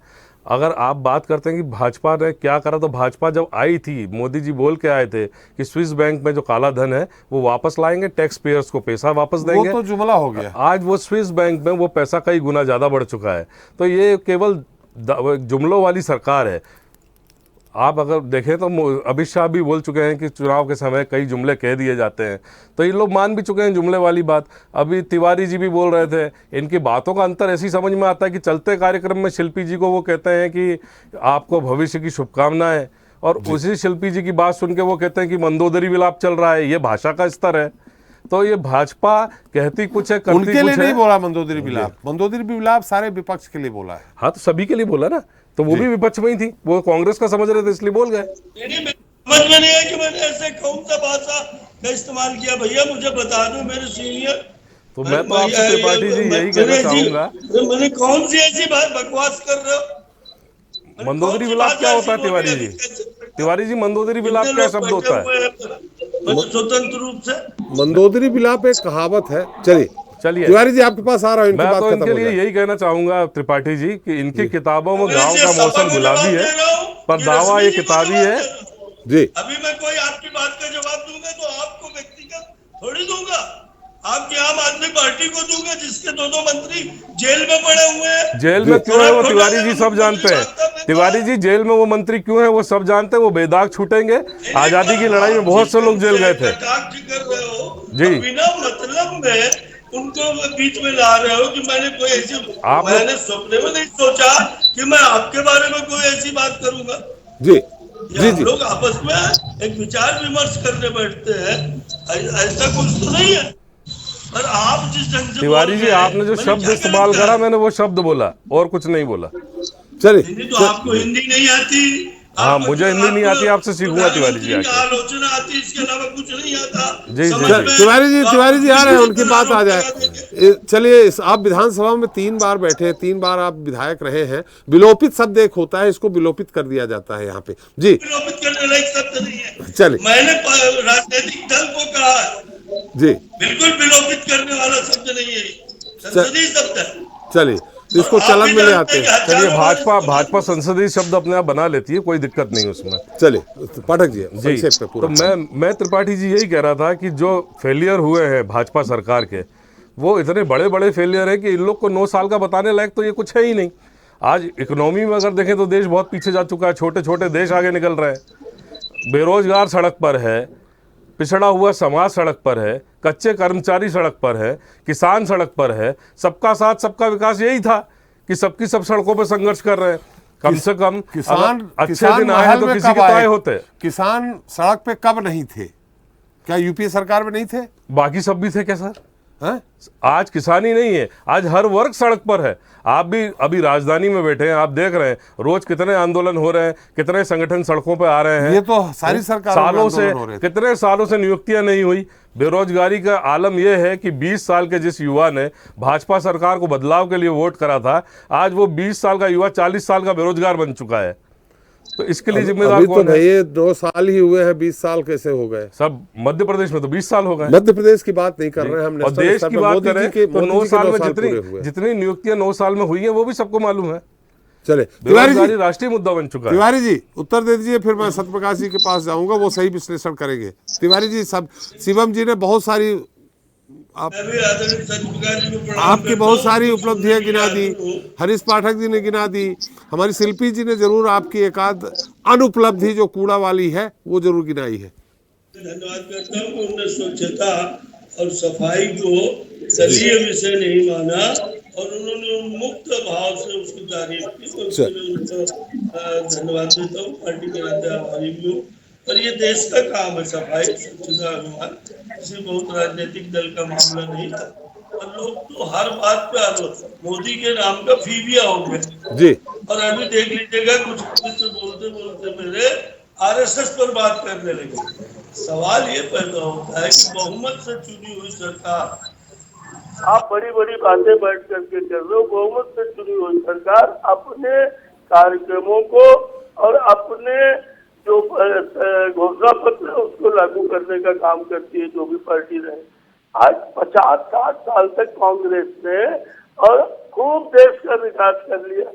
अगर आप बात करते हैं कि भाजपा ने क्या करा, तो भाजपा जब आई थी, मोदी जी बोल के आए थे कि स्विस बैंक में जो काला धन है वो वापस लाएंगे, टैक्स पेयर्स को पैसा वापस देंगे। वो तो जुमला हो गया। आज वो स्विस बैंक में वो पैसा कई गुना ज़्यादा बढ़ चुका है। तो ये केवल जुमलों वाली सरकार है। आप अगर देखें तो अमित शाह भी बोल चुके हैं कि चुनाव के समय कई जुमले कह दिए जाते हैं, तो ये लोग मान भी चुके हैं जुमले वाली बात। अभी तिवारी जी भी बोल रहे थे, इनकी बातों का अंतर ऐसी समझ में आता है कि चलते कार्यक्रम में शिल्पी जी को वो कहते हैं कि आपको भविष्य की शुभकामनाएं, और उसी शिल्पी जी की बात सुन के वो कहते हैं कि मंदोदरी विलाप चल रहा है। ये भाषा का स्तर है। तो ये भाजपा कहती कुछ है, करती उनके लिए कुछ नहीं है। बोला मंदोदरी विलाप, मंदोदरी विलाप सारे विपक्ष के लिए बोला है। हाँ, तो सभी के लिए बोला ना, तो वो भी विपक्ष में ही थी, वो कांग्रेस का समझ रहे थे इसलिए बोल गए। समझ में नहीं है कि मैंने ऐसे कौन सा भाषा का इस्तेमाल किया। भैया मुझे बता दो मेरे सीनियर। तो मैं तो आपसे त्रिपाठी जी यही कहना चाहूंगा, मैंने कौन सी ऐसी बात बकवास कर रहे हो? मंदोदरी विलाप क्या होता है तिवारी जी? तिवारी जी, मंदोदरी विलाप क्या शब्द होता है? स्वतंत्र रूप से मंदोदरी विलाप एक कहावत है। चलिए तिवारी जी आपके पास आ रहा हूँ, इनकी मैं बात तो खत्म इनके हो लिए जाए। यही कहना चाहूंगा त्रिपाठी जी कि इनकी किताबों में अंग्रेज गांव ये का सभा मौसम को गुलाबी जवाब है, दे रहा हूं पर कि दावा रश्मि ये जी को किताबी जवाब है। दे रहा हूं। जी अभी मैं कोई आपकी बात का जवाब दूंगा तो आपको व्यक्तिगत थोड़ी दूंगा, आपकी आम आदमी पार्टी को दूंगा जिसके दो मंत्री जेल में पड़े हुए हैं। जेल जी। में क्यों है वो थोड़ा तिवारी खोटा जी है, सब जानते हैं। मुख्यमंत्री भागता तिवारी जी, जेल में वो मंत्री क्यों है वो सब जानते हैं, वो बेदाग छूटेंगे। आजादी की लड़ाई में बहुत से लोग जेल गए थे। कटाक्ष कर रहे हो जी। और बिना मतलब में उनको बीच में ला रहे हो कि मैंने कोई ऐसी, आपने मैंने सपने में नहीं सोचा कि मैं आपके बारे में कोई ऐसी बात करूंगा। जी ये जी हम जी लोग आपस में एक विचार विमर्श करने बैठते हैं, ऐसा कुछ तो नहीं है। पर आप जिस ढंग से बोल तिवारी जी, रहे आपने जो मैंने शब्द क्या इस्तेमाल गलत करा कहा? मैंने वो शब्द बोला और कुछ नहीं बोला। हिंदी तो चलिए आपको हिंदी नहीं आती। हाँ, आपको मुझे हिंदी नहीं आती, आपसे सीखूंगा तिवारी जी प्रधानमंत्री का आके। आलोचना आती है, इसके अलावा कुछ नहीं आता जी, समझ जी, जी। में। तिवारी जी तो आ आप रहे हैं, किसी उनकी पर बात आ आरोप जाए। लगा देंगे। चलिए आप विधानसभा में 3 बार बैठे, 3 बार आप विधायक रहे हैं। विलोपित शब्द एक होता है, इसको विलोपित कर दिया जाता है यहाँ पे। जी विलोपित करने लायक शब्द नहीं है। चलिए मैंने राजनीतिक दल को कहा है, जी बिल्कुल विलोपित करने वाला शब्द नहीं है, संसदीय शब्द है। चलिए तो इसको और आप चलन भी में ले जानते आते हैं कि हैं। चलिए, हजारों बार भाजपा इस्तेमाल भाजपा संसदीय शब्द अपने आप बना लेती है, कोई दिक्कत नहीं उसमें। चलिए पाठक जी जी, संक्षेप में तो पूरा। मैं त्रिपाठी जी यही कह रहा था कि जो फेलियर हुए हैं भाजपा सरकार के, वो इतने बड़े बड़े फेलियर है कि इन लोग को 9 साल का बताने लायक तो ये कुछ है ही नहीं। आज इकोनॉमी में अगर देखें तो देश बहुत पीछे जा चुका है, छोटे छोटे देश आगे निकल रहे हैं। बेरोजगार सड़क पर है, पिछड़ा हुआ समाज सड़क पर है, कच्चे कर्मचारी सड़क पर है, किसान सड़क पर है। सबका साथ सबका विकास यही था कि सबकी सब सड़कों पर संघर्ष कर रहे हैं। कम से कम किसान अच्छे किसान दिन आए महल तो में किसी कब के आए? ताए होते। किसान सड़क पे कब नहीं थे? क्या यूपीए सरकार में नहीं थे? बाकी सब भी थे क्या सर? हैं? आज किसानी नहीं है, आज हर वर्ग सड़क पर है। आप भी अभी राजधानी में बैठे हैं, आप देख रहे हैं रोज कितने आंदोलन हो रहे हैं, कितने संगठन सड़कों पर आ रहे हैं। ये तो सारी सरकारों में सालों से, आंदोलन हो रहे थे। कितने सालों से नियुक्तियां नहीं हुई। बेरोजगारी का आलम यह है कि 20 साल के जिस युवा ने भाजपा सरकार को बदलाव के लिए वोट करा था, आज वो 20 साल का युवा 40 साल का बेरोजगार बन चुका है। तो इसके लिए जिम्मेदार अभी तो कौन है? भैया 2 साल ही हुए हैं, 20 साल कैसे हो गए? सब मध्य प्रदेश में तो 20 साल हो गए। मध्य प्रदेश की बात नहीं कर रहे हैं हम, और नेशनल देश स्तर की पे बात मोदी जी करें के तो 9 मोदी जी के साल 9 में साल पूरे हुए। जितनी नियुक्तियां 9 साल में हुई हैं वो भी सबको मालूम है। चले तिवारी बेरोजगारी जी, राष्ट्रीय मुद्दा बन चुका है। तिवारी जी उत्तर दे दीजिए, फिर मैं सत्यप्रकाश जी के पास जाऊंगा, वो सही विश्लेषण करेंगे। तिवारी जी, सब शिवम जी ने बहुत सारी मैं भी आदरणीय सत्यप्रकाश जी को प्रणाम आपकी करता बहुत हूं। सारी जो उपलब्धियां सुनने के गिना दी, आतुर हो। हरीश पाठक जी ने गिना दी, हमारी शिल्पी जी ने जरूर आपकी एकाध अनुपलब्धि जो कूड़ा वाली है वो जरूर गिनाई है। धन्यवाद करता हूँ कि उन्होंने स्वच्छता और सफाई को दलीय विषय नहीं माना और उन्होंने मुक्त भाव से उसकी तारीफ की, और उसके लिए उनको धन्यवाद देता हूँ, पार्टी के नाते आभारी भी हूँ। और ये देश का काम है सफाई स्वच्छता अभियान, किसी बहुत राजनीतिक दल का मामला नहीं था। और लोग तो हर बात पे मोदी के नाम का फीबिया हो गए जी और अभी देख लीजिएगा कुछ बोलते बोलते मेरे आरएसएस पर बात करने लगे। सवाल ये पैदा होता है कि बहुमत से चुनी हुई सरकार, आप बड़ी बड़ी बातें बैठ करके कर रहे हो। बहुमत से चुनी हुई सरकार अपने कार्यक्रमों को और अपने जो घोषणा पत्र है उसको लागू करने का काम करती है, जो भी पार्टी रहे। आज 50-60 साल तक कांग्रेस ने और खूब देश का विकास कर लिया।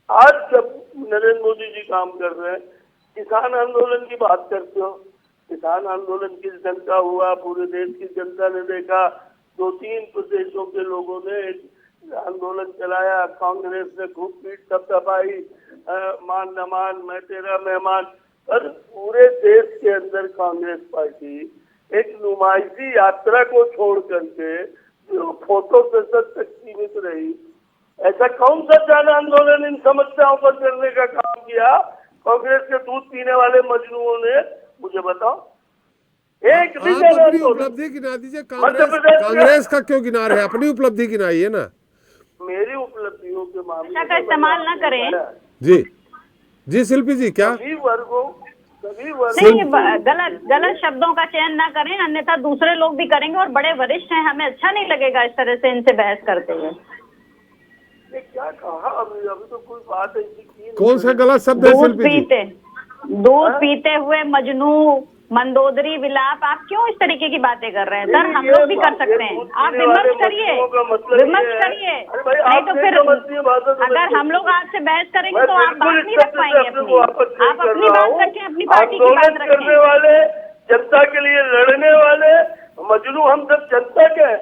आज जब नरेंद्र मोदी जी काम कर रहे हैं, किसान आंदोलन की बात करते हो, किसान आंदोलन किस ढंग का हुआ, पूरे देश की जनता ने देखा। 2-3 प्रदेशों के लोगों ने एक आंदोलन चलाया, कांग्रेस ने खूब पीठ थपथपाई, मान न मान मैं तेरा मेहमान। पर पूरे देश के अंदर कांग्रेस पार्टी एक नुमाइशी यात्रा को छोड़ करके जो फोटो सेशन तक सीमित रही। ऐसा कौन सा जन आंदोलन इन समस्याओं पर करने का काम किया कांग्रेस के दूध पीने वाले मजनुओं ने? मुझे बताओ, एक भी आप जन अपनी आंदोलन। उपलब्धि गिना दीजिए। मध्य प्रदेश कांग्रेस का क्यों गिना रहे हैं? अपनी उपलब्धि गिनाइए ना। मेरी उपलब्धियों के मामले भाषा का इस्तेमाल ना करें। जी जी शिल्पी जी, क्या सभी वर्गों नहीं, गलत गलत शब्दों का चयन ना करें, अन्यथा दूसरे लोग भी करेंगे और बड़े वरिष्ठ हैं, हमें अच्छा नहीं लगेगा इस तरह से इनसे बहस करते हुए। क्या कहा अभी तो कोई बात ऐसी की नहीं। कौन सा गलत शब्द है शिल्पी जी? दूध पीते हुए मजनू, मंदोदरी, विलाप, आप क्यों इस तरीके की बातें कर रहे हैं सर? हम लोग भी कर सकते हैं, आप विमर्श करिए, विमर्श करिए, नहीं तो फिर अगर हम लोग आपसे बहस करेंगे तो आप बात नहीं रख पाएंगे अपनी, आप अपनी बात रखें, अपनी पार्टी की बात करने रखें। वाले, जनता के लिए लड़ने वाले मजनू हम सब जनता के हैं।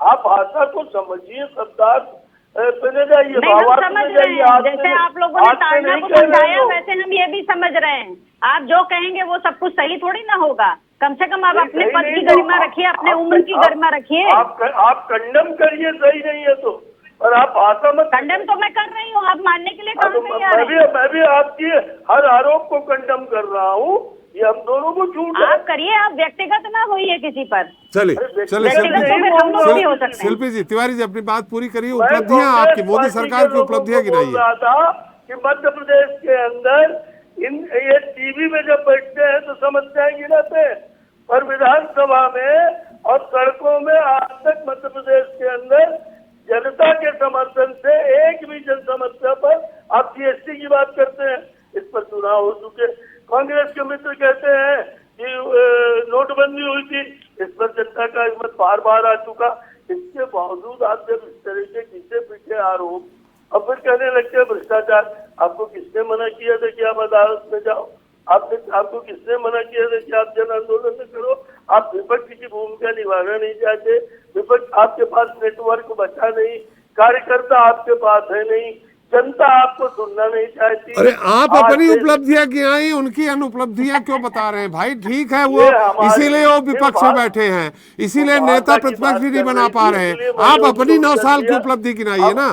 आप भाषा को समझिए, शब्दार्थ सुने जाइए, नहीं, हम समझ रहे हैं, जैसे आप लोगों ने ताड़ना को समझाया वैसे हम ये भी समझ रहे हैं। आप जो कहेंगे वो सब कुछ सही थोड़ी ना होगा, कम से कम आप अपने पद की गरिमा रखिए, अपने उम्र की गरिमा रखिए। आप कंडम करिए, सही नहीं है तो, और आप भाषा मत। कंडम तो मैं कर रही हूँ, आप मानने के लिए कहाँ नहीं आ रहे? मैं भी आपकी हर आरोप को कंडम कर रहा हूँ, ये हम दोनों को झूठ है। आप करिए, आप व्यक्तिगत ना होइए किसी पर। चलिए शिल्पी जी, तिवारी जी अपनी बात पूरी करिए। उपलब्धियां आपकी, मोदी सरकार की उपलब्धियां गिनाइए। कि मध्य प्रदेश के अंदर ये टीवी में जब बैठते हैं तो समस्याएं गिनाते हैं, और विधानसभा में और सड़कों में आज तक मध्य प्रदेश के अंदर जनता के समर्थन से एक भी जन समस्या पर आप जीएसटी की बात करते हैं, इस पर चुनाव हो चुके। कांग्रेस के मित्र कहते हैं कि नोटबंदी हुई थी, इस पर जनता का हिम्मत बार बार आ चुका। इसके बावजूद आप जब इस तरह के किसे पीछे आरोप, अब फिर कहने लगते हैं भ्रष्टाचार। आपको किसने मना किया था कि आप अदालत में जाओ? आपको किसने मना किया था कि आप जन आंदोलन में करो? आप विपक्ष की भूमिका निभाना नहीं चाहते, विपक्ष आपके पास नेटवर्क बचा नहीं, कार्यकर्ता आपके पास है नहीं, जनता आपको सुनना नहीं चाहती। अरे आप अपनी उपलब्धियां गिनाई, उनकी अनुपलब्धियां क्यों बता रहे हैं भाई? ठीक है, वो इसीलिए वो विपक्ष में बैठे हैं, इसीलिए नेता प्रतिपक्ष भी नहीं बना पा रहे हैं। आप अपनी 9 साल की उपलब्धि गिनाइए ना।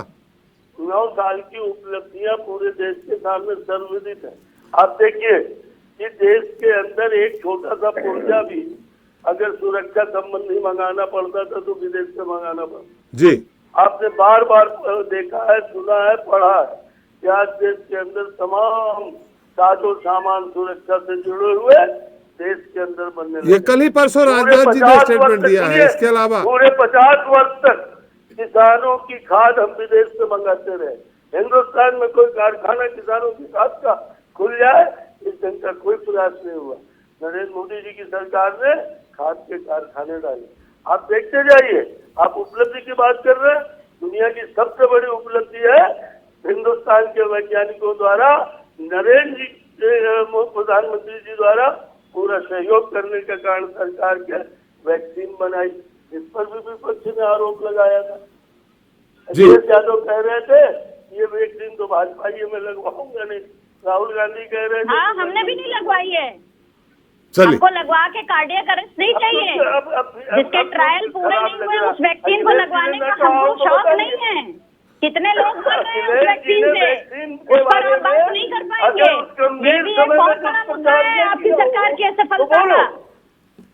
9 साल की उपलब्धियां पूरे देश के सामने सर्वविदित है। आप देखिए कि देश के अंदर एक छोटा सा पुर्जा भी अगर सुरक्षा संबंधी मंगाना पड़ता था तो विदेश से मंगाना पड़ता जी। आपने बार बार देखा है, सुना है, पढ़ा है कि आज देश के अंदर तमाम साजो सामान सुरक्षा से जुड़े हुए देश के अंदर बनने लगे। ये कल ही परसों राजनाथ जी ने स्टेटमेंट दिया है। इसके अलावा पूरे 50 वर्ष तक किसानों की खाद हम विदेश से मंगाते रहे। हिंदुस्तान में कोई कारखाना किसानों की खाद का खुल जाए, इस ढंग का कोई प्रयास नहीं हुआ। नरेंद्र मोदी जी की सरकार ने खाद के कारखाने डाले। आप देखते जाइए, आप उपलब्धि की बात कर रहे हैं, दुनिया की सबसे बड़ी उपलब्धि है हिंदुस्तान के वैज्ञानिकों द्वारा, नरेंद्र जी प्रधानमंत्री जी द्वारा पूरा सहयोग करने के कारण सरकार के वैक्सीन बनाई। इस पर भी विपक्ष ने आरोप लगाया था। अखिलेश यादव कह रहे थे ये वैक्सीन तो भाजपा ही में लगवाऊंगा नहीं, राहुल गांधी कह रहे थे। हाँ, हमने भी नहीं लगवाई है। हमको लगवा के कार्डियक अरेस्ट नहीं चाहिए, जिसके ट्रायल पूरे नहीं हुए उस वैक्सीन को लगवाने का हमको शौक नहीं है। कितने लोग मर रहे हैं उस वैक्सीन से, उस पर आप बात नहीं कर पाएंगे। ये भी एक बहुत बड़ा मुद्दा है आपकी सरकार की असफलता का।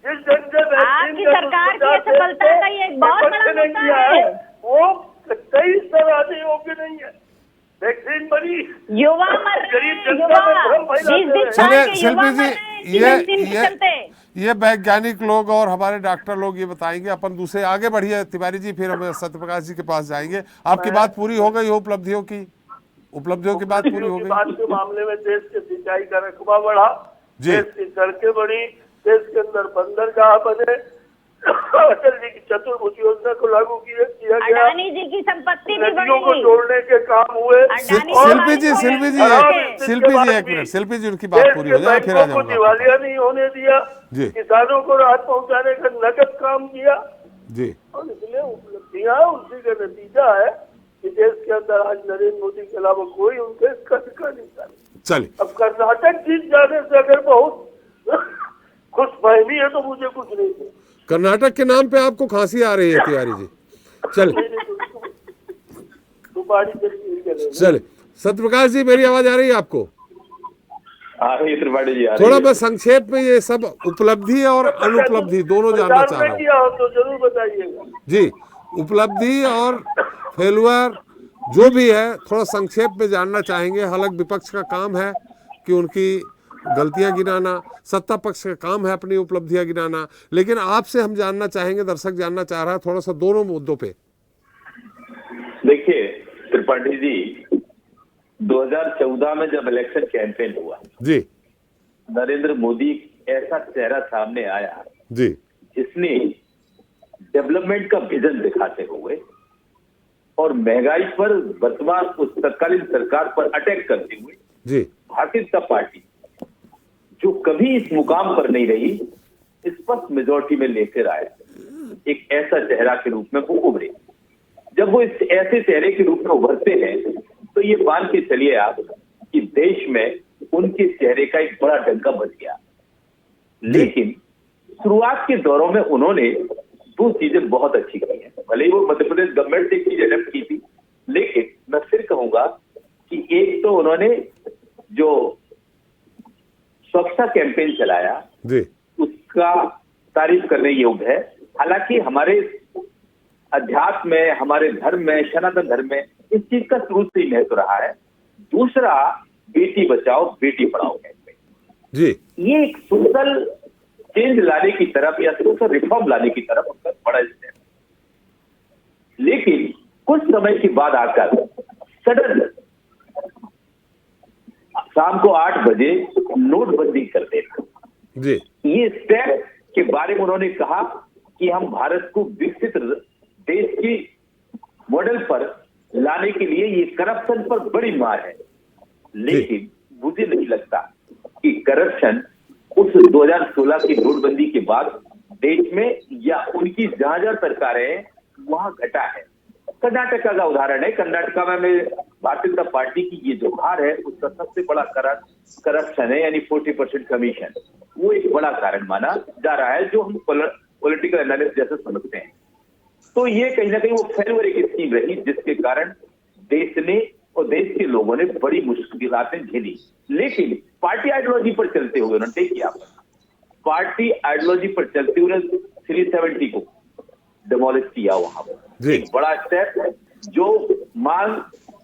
आपकी सरकार की असफलता का ये एक बहुत बड़ा मुद्दा है। वो कई तरह योग्य नहीं है। वैक्सीन बनी, युवा मर रहे हैं, युवा 20 साल के युवा मर रहे हैं। ये वैज्ञानिक लोग और हमारे डॉक्टर लोग ये बताएंगे। अपन दूसरे आगे बढ़िए तिवारी जी, फिर हम सत्यप्रकाश जी के पास जाएंगे। आपकी बात पूरी हो गई हो? उपलब्धियों की बात पूरी हो गई। बात के मामले में देश के सिंचाई का रकबा बढ़ा, देश की सड़कें बढ़ी, देश के अंदर बंदरगाह बने, अटल जी की चतुर्भुज योजना को लागू किया गया, अडानी जी की संपत्ति भी बढ़ी, को जोड़ने के काम हुए। शिल्पी जी एक मिनट, शिल्पी जी उनकी बात पूरी हो जाए फिर आ जाऊंगा। दिवालिया नहीं होने दिया जी, किसानों को राहत पहुंचाने का नकद काम किया जी। और इसलिए उपलब्धियां उसी का नतीजा है कि देश के अंदर आज नरेंद्र मोदी के अलावा कोई उनके कद का नहीं था। चलिए, अब कर्नाटक जीत जाने से अगर बहुत खुश फहमी है तो मुझे कुछ नहीं है। कर्नाटक के नाम पे आपको खांसी आ रही है तिवारी जी? चलिए सत्यप्रकाश जी, मेरी आवाज आ रही है आपको? त्रिपाठी जी थोड़ा बस संक्षेप में ये सब उपलब्धि और अनुपलब्धि दोनों जानना चाह रहा हूँ तो जरूर बताइएगा जी। उपलब्धि और फेलुअर जो भी है थोड़ा संक्षेप में जानना चाहेंगे। हालांकि विपक्ष का काम है कि उनकी गलतियां गिनाना, सत्ता पक्ष का काम है अपनी उपलब्धियां गिनाना। लेकिन आपसे हम जानना चाहेंगे, दर्शक जानना चाह रहा है थोड़ा सा दोनों मुद्दों पे। देखिए त्रिपाठी जी, 2014 में जब इलेक्शन कैंपेन हुआ जी नरेंद्र मोदी ऐसा चेहरा सामने आया जी जिसने डेवलपमेंट का विजन दिखाते हुए और महंगाई पर वर्तमान उस तत्कालीन सरकार पर अटैक करते हुए जी भारतीय जनता पार्टी जो कभी इस मुकाम पर नहीं रही, स्पष्ट मेजोरिटी में लेकर आए, एक ऐसा चेहरा के रूप में वो उभरे। जब वो इस ऐसे चेहरे के रूप में उभरते हैं तो ये मान के चलिए आप कि देश में उनके चेहरे का एक बड़ा डंका बज गया। लेकिन शुरुआत के दौरों में उन्होंने दो चीजें बहुत अच्छी की हैं। भले ही वो मध्य प्रदेश गवर्नमेंट से एक चीज अडेप्ट की थी, लेकिन मैं फिर कहूंगा कि एक तो उन्होंने जो स्वच्छता कैंपेन चलाया जी उसका तारीफ करने योग्य है। हालांकि हमारे अध्यात्म में, हमारे धर्म में, सनातन धर्म में इस चीज का शुरू से ही महत्व रहा है। दूसरा, बेटी बचाओ बेटी पढ़ाओ कैंपेन, जी ये एक सोशल चेंज लाने की तरफ या सोशल रिफॉर्म लाने की तरफ उनका बड़ा स्टेप। लेकिन कुछ समय के बाद आकर सडन शाम को 8 बजे नोटबंदी कर देना, जी ये स्टेप के बारे में उन्होंने कहा कि हम भारत को विकसित देश की मॉडल पर लाने के लिए ये करप्शन पर बड़ी मार है। लेकिन मुझे नहीं लगता कि करप्शन उस 2016 की नोटबंदी के बाद देश में या उनकी जहां जहां सरकारें हैं वहां घटा है। कर्नाटका का उदाहरण है। कर्नाटका में भारतीय जनता पार्टी की ये जो हार है उसका सबसे बड़ा कारण करप्शन है, यानी 40% कमीशन। वो एक बड़ा कारण माना जा रहा है जो हम पॉलिटिकल एनालिस्ट जैसे समझते हैं। तो ये कहीं ना कहीं वो फेलवर एक स्कीम रही जिसके कारण देश ने और देश के लोगों ने बड़ी मुश्किलातें झेली। लेकिन पार्टी आइडियोलॉजी पर चलते हुए उन्होंने किया, पार्टी आइडियोलॉजी पर चलते हुए 370 को डिमोलिश किया। वहां पर एक बड़ा स्टेप है जो मांग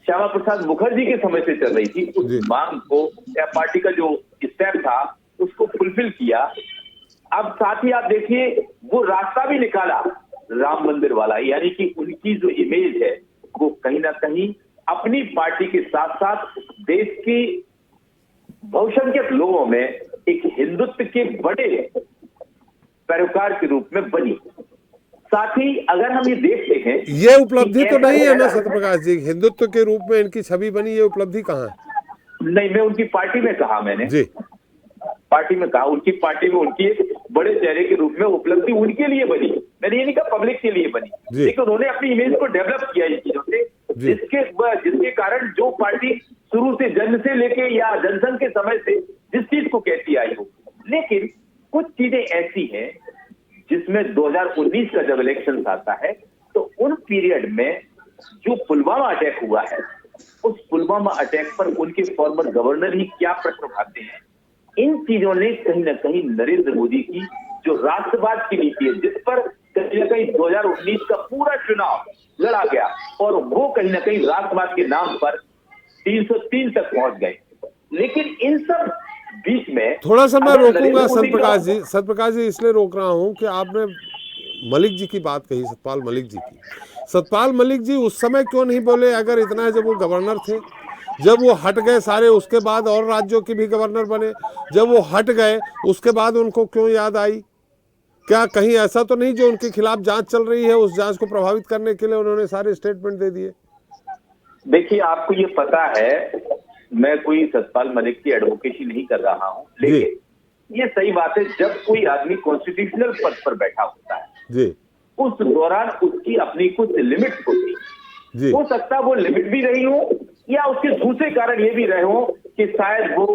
श्यामा प्रसाद मुखर्जी के समय से चल रही थी, उस मांग को या पार्टी का जो स्टेप था उसको फुलफिल किया। अब साथ ही आप देखिए वो रास्ता भी निकाला राम मंदिर वाला, यानी कि उनकी जो इमेज है वो कहीं ना कहीं अपनी पार्टी के साथ साथ देश की बहुसंख्यक लोगों में एक हिंदुत्व के बड़े पैरोकार के रूप में बनी। साथ ही अगर हम ये देखते हैं, ये उपलब्धि तो नहीं है ना सत्यप्रकाश जी, हिंदुत्व के रूप में इनकी छवि बनी, ये उपलब्धि कहाँ है? नहीं, मैं उनकी पार्टी में कहा, मैंने जी पार्टी में कहा, उनकी पार्टी में उनकी एक बड़े चेहरे के रूप में उपलब्धि उनके लिए बनी। मैंने ये नहीं कहा पब्लिक के लिए बनी, लेकिन उन्होंने अपनी इमेज को डेवलप किया इन चीजों से, जिसके कारण जो पार्टी शुरू से जन्म से लेके या जनसंघ के समय से जिस चीज को कहती आई हो। लेकिन कुछ चीजें ऐसी हैं जिसमें 2019 का जब इलेक्शन आता है तो उन पीरियड में जो पुलवामा अटैक हुआ है, उस पुलवामा अटैक पर उनके फॉर्मर गवर्नर ही क्या प्रश्न उठाते हैं, इन चीजों ने कहीं ना कहीं नरेंद्र मोदी की जो राष्ट्रवाद की नीति है, जिस पर कहीं ना कहीं 2019 का पूरा चुनाव लड़ा गया और वो कहीं ना कहीं राष्ट्रवाद के नाम पर 303 तक पहुंच गए। लेकिन इन सब बीच में थोड़ा सा मैं रोकूंगा सत्यप्रकाश जी इसलिए रोक रहा हूं कि आपने मलिक जी की बात कही, सतपाल मलिक जी की। सतपाल मलिक जी उस समय क्यों नहीं बोले, अगर इतना है, जब वो गवर्नर थे, जब वो हट गए सारे, उसके बाद और राज्यों के भी गवर्नर बने, जब वो हट गए उसके बाद उनको क्यों याद आई? क्या कहीं ऐसा तो नहीं जो उनके खिलाफ जांच चल रही है, उस जांच को प्रभावित करने के लिए उन्होंने सारे स्टेटमेंट दे दिए? देखिए, आपको ये पता है मैं कोई सतपाल मलिक की एडवोकेसी नहीं कर रहा हूं, लेकिन ये सही बात है जब कोई आदमी कॉन्स्टिट्यूशनल पद पर बैठा होता है जी, उस दौरान उसकी अपनी कुछ लिमिट्स होती है। हो सकता वो लिमिट भी रही हो या उसके दूसरे कारण ये भी रहे हो कि शायद वो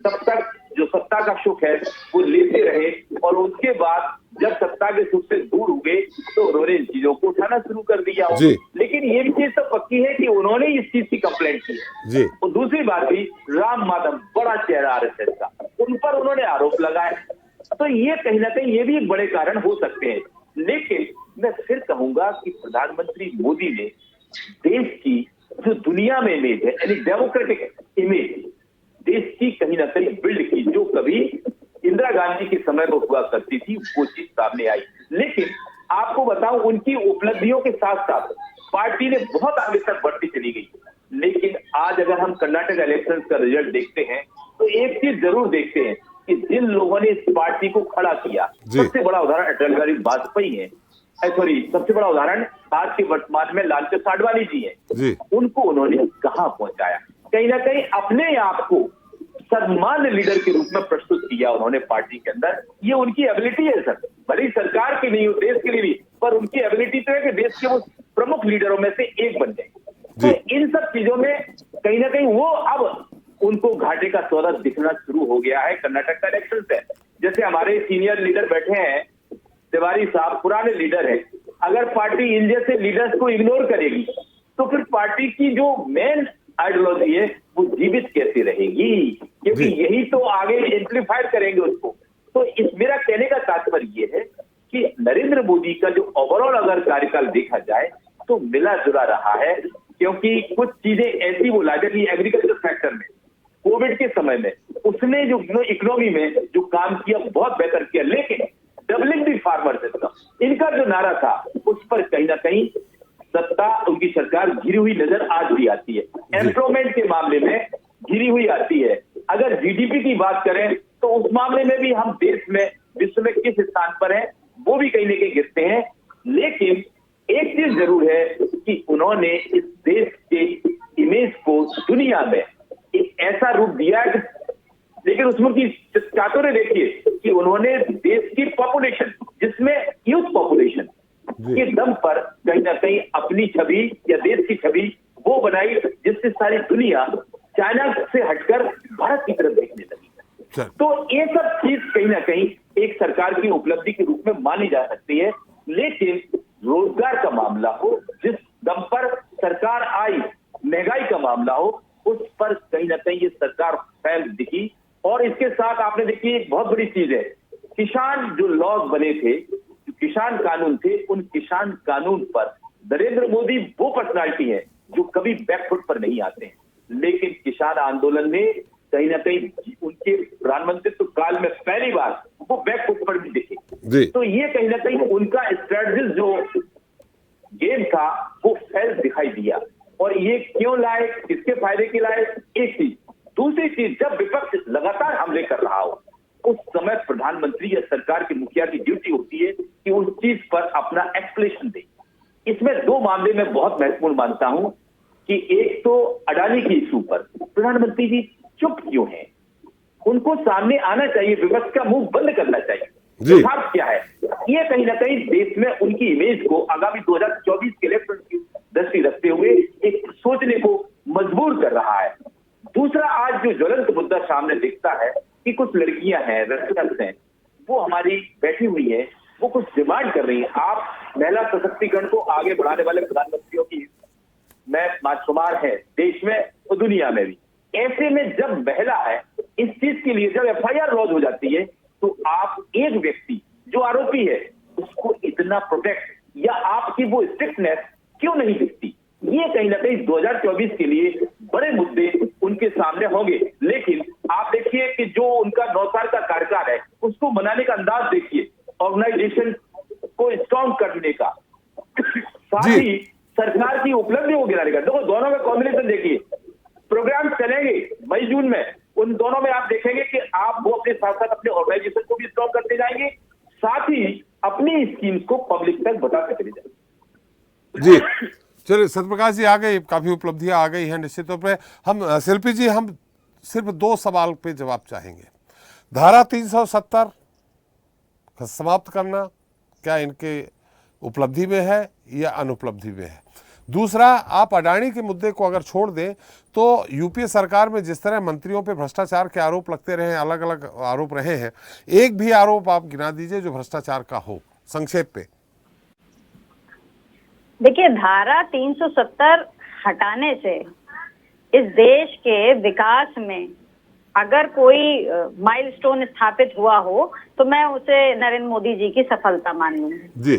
तब तक जो सत्ता का सुख है वो लेते रहे और उसके बाद जब सत्ता के सुख से दूर हुए तो उन्होंने इन चीजों को उठाना शुरू कर दिया हो। लेकिन ये भी चीज तो पक्की है कि उन्होंने इस चीज की कंप्लेंट की। और दूसरी बात भी, राम माधव बड़ा चेहरा आरएसएस का, उन पर उन्होंने आरोप लगाए, तो ये कहीं ना कहीं ये भी एक बड़े कारण हो सकते हैं। लेकिन मैं फिर कहूंगा कि प्रधानमंत्री मोदी ने देश की जो दुनिया में इमेज है, यानी डेमोक्रेटिक इमेज, देश की कहीं ना कहीं बिल्ड की, जो कभी इंदिरा गांधी के समय में हुआ करती थी, वो चीज सामने आई। लेकिन आपको बताऊं, उनकी उपलब्धियों के साथ साथ पार्टी ने बहुत आगे तक बढ़ती चली गई। लेकिन आज अगर हम कर्नाटक इलेक्शन का रिजल्ट देखते हैं तो एक चीज जरूर देखते हैं कि जिन लोगों ने इस पार्टी को खड़ा किया, सबसे बड़ा उदाहरण अटल बिहारी वाजपेयी है, सबसे बड़ा उदाहरण आज के वर्तमान में लालकृष्ण आडवाणी जी हैं। उनको उन्होंने कहां पहुंचाया, कहीं ना कहीं अपने आप को सम्मान्य लीडर के रूप में प्रस्तुत किया उन्होंने पार्टी के अंदर। ये उनकी एबिलिटी है सर, भले ही सरकार की नहीं हो, देश के लिए भी, पर उनकी एबिलिटी तो है कि देश के वो प्रमुख लीडरों में से एक बन जाए। तो इन सब चीजों में कहीं ना कहीं वो अब उनको घाटे का सौदा दिखना शुरू हो गया है कर्नाटक का इलेक्शन से। जैसे हमारे सीनियर लीडर बैठे हैं, तिवारी साहब पुराने लीडर हैं, अगर पार्टी इन जैसे लीडर्स को इग्नोर करेगी तो फिर पार्टी की जो मेन आइडियोलॉजी है वो जीवित कैसे रहेगी, क्योंकि यही तो आगे एम्प्लीफायर करेंगे उसको। तो इस मेरा कहने का तात्पर्य ये है कि नरेंद्र मोदी का जो ओवरऑल अगर कार्यकाल देखा जाए तो मिला जुला रहा है, क्योंकि कुछ चीजें ऐसी वो ला, जैसे एग्रीकल्चर सेक्टर में कोविड के समय में उसने जो इकोनॉमी में जो काम किया बहुत बेहतर किया। लेकिन डबलिंग दी फार्मर सिस्टम, इनका जो नारा था उस पर कहीं ना कहीं सत्ता उनकी सरकार घिरी हुई नजर आज भी आती है। एम्प्लॉयमेंट के मामले में घिरी हुई आती है। अगर जीडीपी की बात करें तो उस मामले में भी हम देश में विश्व में किस स्थान पर हैं वो भी कहीं ना कहीं गिरते हैं। लेकिन एक चीज जरूर है कि उन्होंने इस देश के इमेज को दुनिया में एक ऐसा रूप दिया है, लेकिन उसमें की चातुर्य देखिए कि उन्होंने देश की पॉपुलेशन, जिसमें यूथ पॉपुलेशन के दम पर कहीं ना कहीं अपनी छवि या देश की छवि वो बनाई, जिससे सारी दुनिया चाइना से हटकर भारत की तरफ देखने लगी। तो ये सब चीज कहीं ना कहीं एक सरकार की उपलब्धि के रूप में मानी जा सकती है। लेकिन रोजगार का मामला हो, जिस दम पर सरकार आई, महंगाई का मामला हो, उस पर कहीं ना कहीं ये सरकार फैल दिखी। और इसके साथ आपने देखिए एक बहुत बड़ी चीज है, किसान जो लॉज बने थे, जो किसान कानून थे, उन किसान कानून पर नरेंद्र मोदी वो पर्सनालिटी है जो कभी बैकफुट पर नहीं आते हैं। लेकिन किसान आंदोलन ने कहीं ना कहीं उनके प्रधानमंत्रित्व काल में पहली बार वो बैकफुट पर भी दिखे। तो ये कहीं ना कहीं उनका स्ट्रेटजी जो गेम था वो फेल दिखाई दिया। और ये क्यों लाए, किसके फायदे के लाए, एक चीज। दूसरी चीज, जब विपक्ष लगातार हमले कर रहा हो उस समय प्रधानमंत्री या सरकार के मुखिया की ड्यूटी होती है कि उस चीज पर अपना एक्सप्लेनेशन दे। इसमें दो मामले में बहुत महत्वपूर्ण मानता हूं कि एक तो अडानी की इशू पर प्रधानमंत्री जी चुप क्यों हैं, उनको सामने आना चाहिए, विपक्ष का मुंह बंद करना चाहिए। यथार्थ क्या है, ये कहीं ना कहीं देश में उनकी इमेज को आगामी 2024 के इलेक्शन की दृष्टि रखते हुए एक सोचने को मजबूर कर रहा है। दूसरा, आज जो ज्वलंत मुद्दा सामने दिखता है कि कुछ लड़कियां हैं, रक्षक हैं, वो हमारी बैठी हुई है, वो कुछ डिमांड कर रही है। आप महिला सशक्तिकरण को आगे बढ़ाने वाले प्रधानमंत्रियों की मैं शुमार है देश में और दुनिया में भी। ऐसे में जब महिला है, इस चीज के लिए जब एफआईआर लॉन्च हो जाती है तो आप एक व्यक्ति जो आरोपी है उसको इतना प्रोटेक्ट या आपकी वो स्ट्रिक्टनेस क्यों नहीं दिखती। ये कहीं ना कहीं 2024 के लिए बड़े मुद्दे उनके सामने होंगे। लेकिन आप देखिए कि जो उनका 9 साल का कार्यकाल है उसको मनाने का अंदाज देखिए, ऑर्गेनाइजेशन को स्ट्रॉन्ग करने का, साथ ही सरकार की उपलब्धियों को गिराने का। देखो दोनों में कॉम्बिनेशन देखिए, प्रोग्राम चलेंगे मई जून में, उन दोनों में आप देखेंगे कि आप वो अपने साथ साथ अपने ऑर्गेनाइजेशन को भी स्ट्रॉन्ग करते जाएंगे, साथ ही अपनी स्कीम्स को पब्लिक तक बताते चले जाएंगे। जी चलिए, सत्यप्रकाश जी आ गए, काफी उपलब्धियां आ गई हैं निश्चित तौर पे। हम शिल्पी जी, हम सिर्फ 2 सवाल पे जवाब चाहेंगे। धारा 370 समाप्त करना क्या इनके उपलब्धि में है या अनुपलब्धि में है? दूसरा, आप अडानी के मुद्दे को अगर छोड़ दें तो यूपीए सरकार में जिस तरह मंत्रियों पे भ्रष्टाचार के आरोप लगते रहे हैं, अलग अलग आरोप रहे हैं, एक भी आरोप आप गिना दीजिए जो भ्रष्टाचार का हो, संक्षेप पे। देखिए, धारा 370 हटाने से इस देश के विकास में अगर कोई माइलस्टोन स्थापित हुआ हो तो मैं उसे नरेंद्र मोदी जी की सफलता मानूंगी। जी,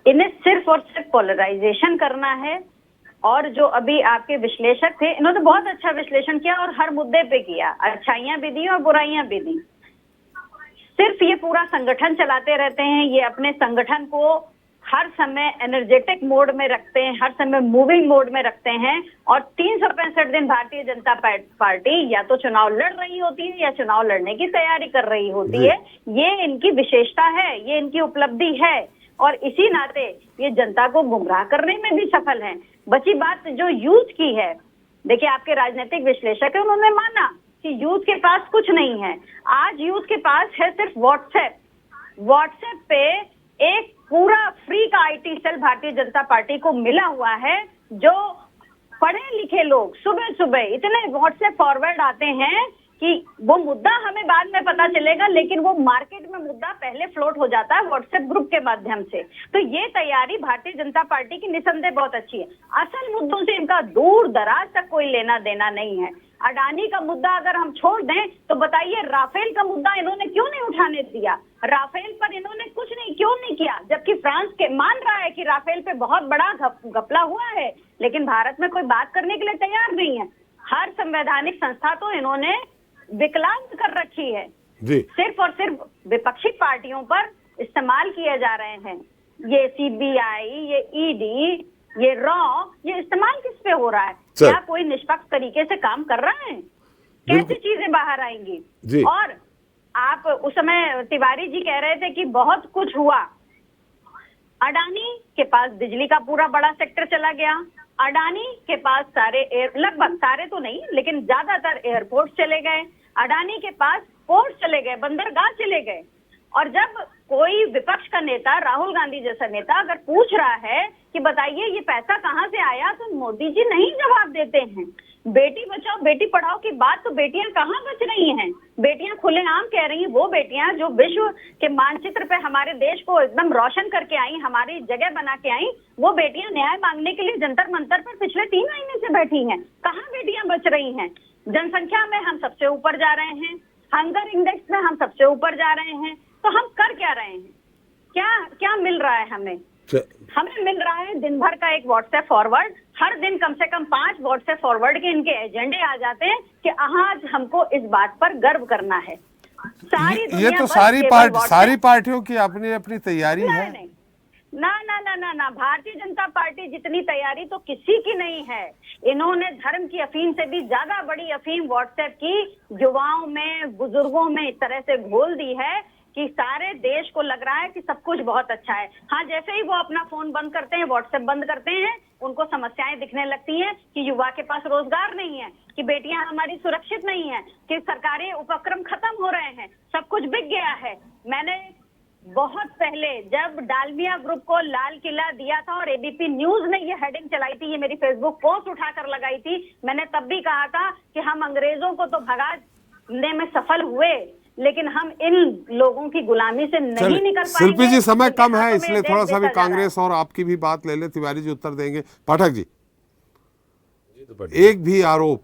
इन्हें सिर्फ और सिर्फ पोलराइजेशन करना है और जो अभी आपके विश्लेषक थे, इन्होंने बहुत अच्छा विश्लेषण किया और हर मुद्दे पे किया, अच्छाइयां भी दी और बुराइयां भी दी। सिर्फ ये पूरा संगठन चलाते रहते हैं, ये अपने संगठन को हर समय एनर्जेटिक मोड में रखते हैं, हर समय मूविंग मोड में रखते हैं, और 365 दिन भारतीय जनता पार्टी या तो चुनाव लड़ रही होती है या चुनाव लड़ने की तैयारी कर रही होती है। ये इनकी विशेषता है, ये इनकी उपलब्धि है, और इसी नाते ये जनता को गुमराह करने में भी सफल हैं। बची बात जो यूथ की है, देखिए आपके राजनीतिक विश्लेषक है, उन्होंने माना कि यूथ के पास कुछ नहीं है। आज यूथ के पास है सिर्फ व्हाट्सएप पे एक पूरा फ्री का IT cell Bharatiya Janata party को मिला हुआ है, जो पढ़े लिखे लोग सुबह सुबह इतने व्हाट्सएप फॉरवर्ड आते हैं कि वो मुद्दा हमें बाद में पता चलेगा, लेकिन वो मार्केट में मुद्दा पहले फ्लोट हो जाता है व्हाट्सएप ग्रुप के माध्यम से। तो ये तैयारी भारतीय जनता पार्टी की निसंदेह बहुत अच्छी है। असल मुद्दों से इनका दूर दराज तक कोई लेना देना नहीं है। अडानी का मुद्दा अगर हम छोड़ दें तो बताइए राफेल का मुद्दा इन्होंने क्यों नहीं उठाने दिया? राफेल पर इन्होंने कुछ नहीं क्यों नहीं किया, जबकि फ्रांस के मान रहा है कि राफेल पे बहुत बड़ा घपला हुआ है, लेकिन भारत में कोई बात करने के लिए तैयार नहीं है। हर संवैधानिक संस्था तो इन्होंने विकलांग कर रखी है, सिर्फ और सिर्फ विपक्षी पार्टियों पर इस्तेमाल किए जा रहे हैं। ये सीबीआई, ये ईडी, ये रॉ, ये इस्तेमाल किस पे हो रहा है? क्या कोई निष्पक्ष तरीके से काम कर रहा है? कैसी चीजें बाहर आएंगी? और आप उस समय तिवारी जी कह रहे थे कि बहुत कुछ हुआ। अडानी के पास बिजली का पूरा बड़ा सेक्टर चला गया, अडानी के पास लगभग सारे तो नहीं लेकिन ज्यादातर एयरपोर्ट चले गए, अडानी के पास पोर्ट चले गए, बंदरगाह चले गए। और जब कोई विपक्ष का नेता, राहुल गांधी जैसा नेता अगर पूछ रहा है कि बताइए ये पैसा कहां से आया, तो मोदी जी नहीं जवाब देते हैं। बेटी बचाओ बेटी पढ़ाओ की बात तो बेटियां कहां बच रही हैं? बेटियां खुलेआम कह रही हैं, वो बेटियां जो विश्व के मानचित्र पे हमारे देश को एकदम रोशन करके आई, हमारी जगह बना के आई, वो बेटियां न्याय मांगने के लिए जंतर मंतर पर पिछले 3 महीने से बैठी हैं। कहां बेटियां बच रही हैं? जनसंख्या में हम सबसे ऊपर जा रहे हैं, हंगर इंडेक्स में हम सबसे ऊपर जा रहे हैं, तो हम कर क्या रहे हैं? क्या मिल रहा है हमें? हमें मिल रहा है दिन भर का एक व्हाट्सएप फॉरवर्ड। हर दिन कम से कम 5 व्हाट्सएप फॉरवर्ड के इनके एजेंडे आ जाते हैं कि आज हमको इस बात पर गर्व करना है। ये तो सारी पार्टियों की अपनी अपनी तैयारी है। ना, भारतीय जनता पार्टी जितनी तैयारी तो किसी की नहीं है। इन्होंने धर्म की अफीम से भी ज्यादा बड़ी अफीम व्हाट्सएप की युवाओं में, बुजुर्गों में इस तरह से घोल दी है कि सारे देश को लग रहा है कि सब कुछ बहुत अच्छा है। हाँ, जैसे ही वो अपना फोन बंद करते हैं, व्हाट्सएप बंद करते हैं, उनको समस्याएं दिखने लगती हैं कि युवा के पास रोजगार नहीं है, कि बेटियां हमारी सुरक्षित नहीं है, कि सरकारी उपक्रम खत्म हो रहे हैं, सब कुछ बिक गया है। मैंने बहुत पहले जब डालमिया ग्रुप को लाल किला दिया था और एबीपी न्यूज ने ये हेडिंग चलाई थी, ये मेरी फेसबुक पोस्ट उठाकर लगाई थी, मैंने तब भी कहा था कि हम अंग्रेजों को तो भगाने में सफल हुए, लेकिन हम इन लोगों की गुलामी से नहीं निकल पाएंगे। शिल्पी जी, समय कम है इसलिए थोड़ा सा भी कांग्रेस और आपकी भी बात ले ले, तिवारी जी उत्तर देंगे। पाठक जी, एक भी आरोप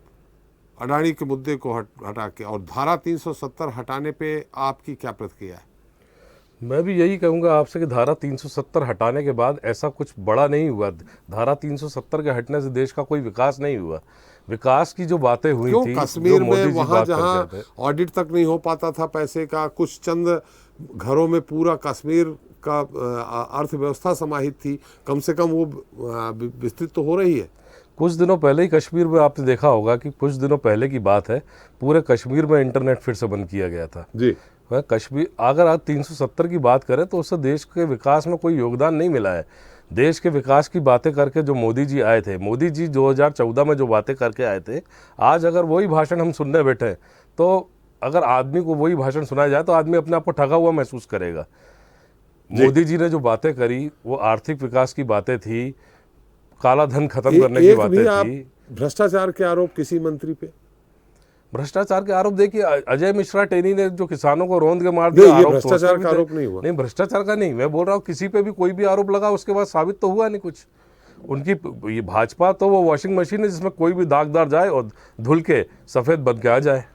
अडानी के मुद्दे को हटा के और धारा 370 हटाने पे आपकी क्या प्रतिक्रिया है? मैं भी यही कहूँगा आपसे कि धारा 370 हटाने के बाद ऐसा कुछ बड़ा नहीं हुआ। धारा 370 के हटने से देश का कोई विकास नहीं हुआ। विकास की जो बातें हुई थी कश्मीर में, वहाँ जहाँ ऑडिट तक नहीं हो पाता था पैसे का, कुछ चंद घरों में पूरा कश्मीर का अर्थव्यवस्था समाहित थी, कम से कम वो विस्तृत तो हो रही है। कुछ दिनों पहले ही कश्मीर में आपने देखा होगा कि कुछ दिनों पहले की बात है, पूरे कश्मीर में इंटरनेट फिर से बंद किया गया था जी। कश्मीर, अगर आज 370 की बात करें तो उससे देश के विकास में कोई योगदान नहीं मिला है। देश के विकास की बातें करके जो मोदी जी आए थे, मोदी जी 2014 में जो बातें करके आए थे, आज अगर वही भाषण हम सुनने बैठे तो अगर आदमी को वही भाषण सुनाया जाए तो आदमी अपने आप को ठगा हुआ महसूस करेगा। मोदी जी ने जो बातें करी वो आर्थिक विकास की बातें थी, काला धन खत्म करने की बातें थी। भ्रष्टाचार के आरोप किसी मंत्री पे? भ्रष्टाचार के आरोप देखिए, अजय मिश्रा टेनी ने जो किसानों को रौंद के मार दिया, भ्रष्टाचार का आरोप नहीं हुआ। नहीं, भ्रष्टाचार का नहीं, मैं बोल रहा हूँ किसी पे भी कोई भी आरोप लगा उसके बाद साबित तो हुआ नहीं कुछ। उनकी ये भाजपा तो वो वॉशिंग मशीन है जिसमें कोई भी दागदार जाए और धुल के सफेद बन के आ जाए।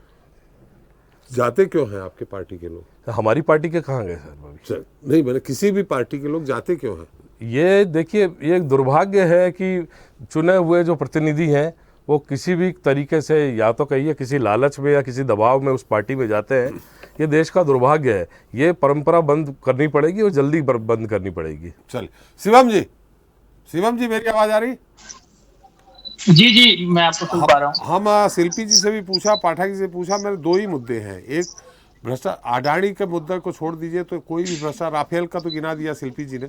जाते क्यों हैं आपके पार्टी के लोग? हमारी पार्टी के कहाँ गए सर? नहीं, मैंने किसी भी पार्टी के लोग जाते क्यों हैं? ये देखिए, ये एक दुर्भाग्य है कि चुने हुए जो प्रतिनिधि हैं वो किसी भी तरीके से, या तो कहिए किसी लालच में या किसी दबाव में उस पार्टी में जाते हैं। ये देश का दुर्भाग्य है। ये परंपरा बंद करनी पड़ेगी और जल्दी बंद करनी पड़ेगी। चल शिवम जी मेरी आवाज आ रही? जी जी, मैं आपको सुन पा रहा हूँ। हम शिल्पी जी से भी पूछा, पाठक जी से पूछा। मेरे दो ही मुद्दे हैं। एक भ्रष्टाचार, अडानी के मुद्दे को छोड़ दीजिए तो कोई भी भ्रष्टाचार, राफेल का तो गिना दिया शिल्पी जी ने,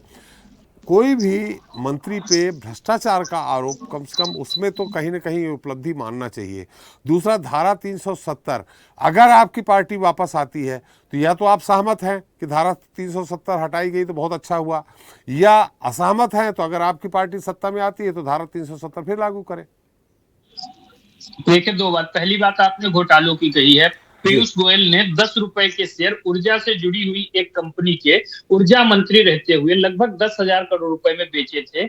कोई भी मंत्री पे भ्रष्टाचार का आरोप, कम से कम उसमें तो कहीं ना कहीं उपलब्धि मानना चाहिए। दूसरा, धारा 370 अगर आपकी पार्टी वापस आती है तो या तो आप सहमत हैं कि धारा 370 हटाई गई तो बहुत अच्छा हुआ, या असहमत हैं तो अगर आपकी पार्टी सत्ता में आती है तो धारा 370 फिर लागू करें। देखिए, दो बात। पहली बात आपने घोटालों की कही है। पीयूष गोयल ने 10 रुपए के शेयर ऊर्जा से जुड़ी हुई एक कंपनी के ऊर्जा मंत्री रहते हुए लगभग 10,000 करोड़ रुपए में बेचे थे।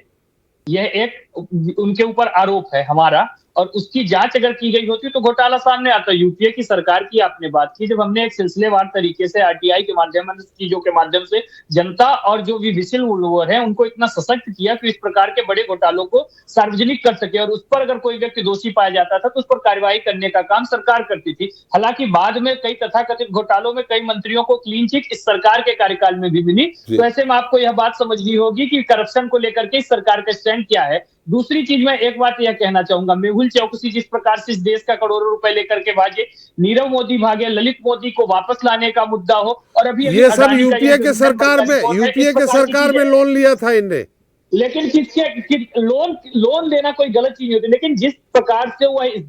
यह एक उनके ऊपर आरोप है हमारा, और उसकी जांच अगर की गई होती तो घोटाला सामने आता। यूपीए की सरकार की आपने बात की, जब हमने एक सिलसिलेवार तरीके से आरटीआई के माध्यम से, चीजों के माध्यम से जनता और जो भी विसिल ब्लोअर है उनको इतना सशक्त किया कि इस प्रकार के बड़े घोटालों को सार्वजनिक कर सके, और उस पर अगर कोई व्यक्ति दोषी पाया जाता था तो उस पर कार्रवाई करने का काम सरकार करती थी। हालांकि बाद में कई तथाकथित घोटालों में कई मंत्रियों को क्लीन चिट इस सरकार के कार्यकाल में भी मिली। तो ऐसे में आपको यह बात समझनी होगी कि करप्शन को लेकर के इस सरकार का स्टैंड क्या है। दूसरी चीज, मैं एक बात यह कहना चाहूंगा, मेहुल चौकसी जिस प्रकार से इस देश का करोड़ों रुपए लेकर के भागे, नीरव मोदी भागे, ललित मोदी को वापस लाने का मुद्दा हो, और अभी ये सब यूपीए के सरकार में लोन लिया था इनने। लेकिन किसके लोन लेना कोई गलत चीज नहीं होती, लेकिन जिस प्रकार से वह इस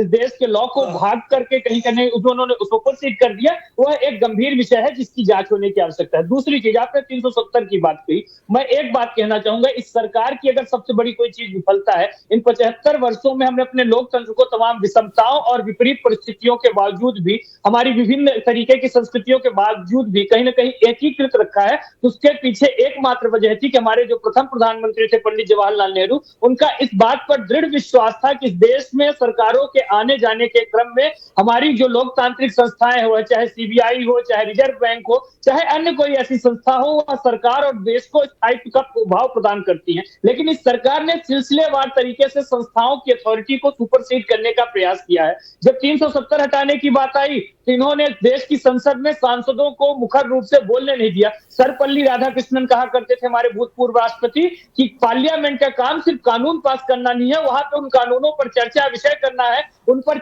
देश के लॉ को भाग करके कहीं उन्होंने उसको सुपरसीड कर दिया, वह एक गंभीर विषय है जिसकी जांच होने की आवश्यकता है। दूसरी चीज, आपने 370 की बात कही। मैं एक बात कहना चाहूंगा, इस सरकार की अगर सबसे बड़ी कोई चीज विफलता है, इन 75 वर्षों में हमने अपने लोकतंत्र को तमाम विषमताओं और विपरीत परिस्थितियों के बावजूद भी, हमारी विभिन्न तरीके की संस्कृतियों के बावजूद भी कहीं ना कहीं एकीकृत रखा है। उसके पीछे एकमात्र वजह थी कि हमारे जो प्रथम प्रधानमंत्री थे पंडित जवाहरलाल नेहरू, उनका इस बात पर दृढ़ विश्वास था कि इस देश में सरकारों के आने जाने के क्रम में हमारी जो लोकतांत्रिक संस्थाएं हो, चाहे सीबीआई हो, चाहे रिजर्व बैंक हो, चाहे अन्य कोई ऐसी संस्था हो, वह सरकार और देश को स्थायित्व का भाव प्रदान करती है। लेकिन इस सरकार ने सिलसिलेवार तरीके से संस्थाओं की अथॉरिटी को सुपरसीड करने का प्रयास किया है। जब 370 हटाने की बात आई तो इन्होंने देश की संसद में सांसदों को मुखर रूप से बोलने नहीं दिया। सर्वपल्ली राधाकृष्णन कहा करते थे, हमारे भूतपूर्व राष्ट्रपति, कि पार्लियामेंट का काम सिर्फ कानून पास करना नहीं है, वहां पे उन कानूनों पर चर्चा विषय करना है, उन पर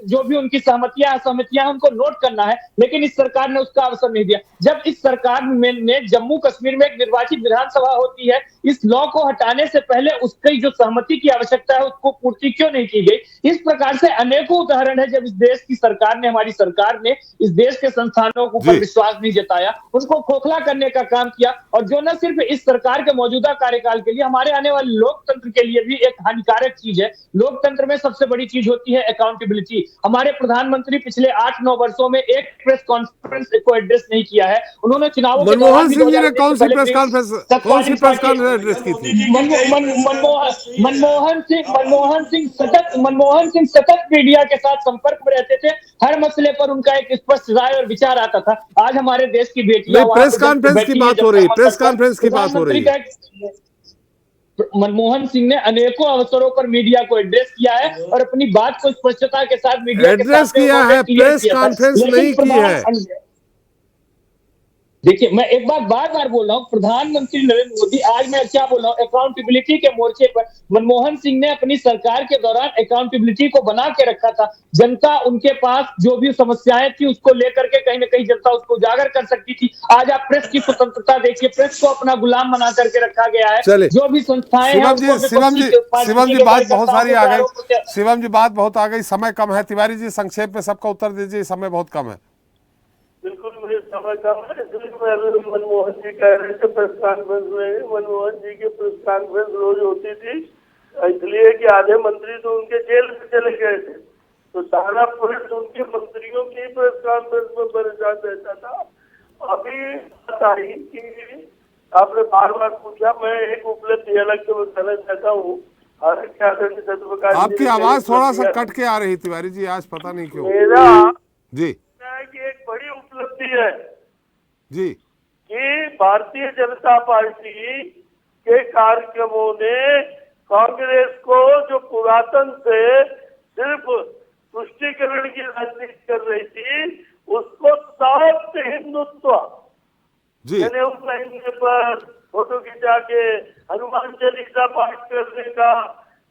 जो भी उनकी सहमतियां असहमतियां उनको नोट करना है। लेकिन इस सरकार ने उसका अवसर नहीं दिया। जब इस सरकार ने जम्मू कश्मीर में एक निर्वाचित विधानसभा होती है, इस लॉ को हटाने से पहले उसकी जो सहमति की आवश्यकता है उसको पूर्ति क्यों नहीं की गई। इस प्रकार से अनेकों उदाहरण है जब इस देश की सरकार ने, हमारी सरकार ने इस देश के संस्थानों के ऊपर विश्वास नहीं जताया, उनको खोखला करने का काम किया, और जो न सिर्फ इस सरकार के मौजूदा कार्यकाल के लिए, हमारे आने वाले लोकतंत्र के लिए भी एक हानिकारक चीज है। लोकतंत्र में सबसे बड़ी चीज होती है अकाउंटेबिलिटी। हमारे प्रधानमंत्री पिछले 8-9 वर्षों में एक प्रेस कॉन्फ्रेंस को एड्रेस नहीं किया है। उन्होंने चुनावों के मनमोहन सिंह जी ने कौन सी प्रेस कॉन्फ्रेंस एड्रेस की थी? मनमोहन सिंह सतत मीडिया के साथ संपर्क में रहते थे। हर मसले पर उनका एक स्पष्ट राय और विचार आता था। आज हमारे देश की बेटियां प्रेस कॉन्फ्रेंस की बात हो रही, प्रेस कॉन्फ्रेंस की बात हो रही है। मनमोहन सिंह ने अनेकों अवसरों पर मीडिया को एड्रेस किया है और अपनी बात को स्पष्टता के साथ मीडिया के साथ एड्रेस किया है, प्रेस कॉन्फ्रेंस नहीं की है। देखिए, मैं एक बात बार बार बोल रहा हूँ, प्रधानमंत्री नरेंद्र मोदी, आज मैं क्या बोल रहा हूँ, अकाउंटेबिलिटी के मोर्चे पर मनमोहन सिंह ने अपनी सरकार के दौरान अकाउंटेबिलिटी को बना के रखा था। जनता उनके पास जो भी समस्याएं थी उसको लेकर के कहीं ना कहीं जनता उसको उजागर कर सकती थी। आज आप प्रेस की स्वतंत्रता देखिए, प्रेस को अपना गुलाम बना करके रखा गया है। जो भी संस्थाएं शिवम जी बात बहुत सारी आ गई, शिवम जी बात बहुत आ गई, समय कम है। तिवारी जी संक्षेप में सबका उत्तर दीजिए, समय बहुत कम है। बिल्कुल मुझे समय कम है, इसलिए मैं अभी मनमोहन जी कह रहे थे प्रेस कॉन्फ्रेंस में, मनमोहन जी की प्रेस कॉन्फ्रेंस रोज होती थी, इसलिए कि आधे मंत्री तो उनके जेल में चले गए थे, तो सारा पुलिस उनके मंत्रियों की प्रेस कॉन्फ्रेंस में परेशान रहता था। अभी बात आई कि आपने बार बार पूछा, मैं एक उपलब्धि अलग से बताना चाहता हूँ। आपकी आवाज थोड़ा सा कट के आ रही तिवारी जी, आज पता नहीं क्यों। मेरा जी कि एक बड़ी उपलब्धि है जी कि भारतीय जनता पार्टी के कार्यक्रमों ने कांग्रेस को, जो पुरातन से सिर्फ तुष्टीकरण की राजनीति कर रही थी, उसको साफ हिंदुत्व, यानी उस महीने पर फोटो खिंचा के हनुमान चालीसा पाठ करने का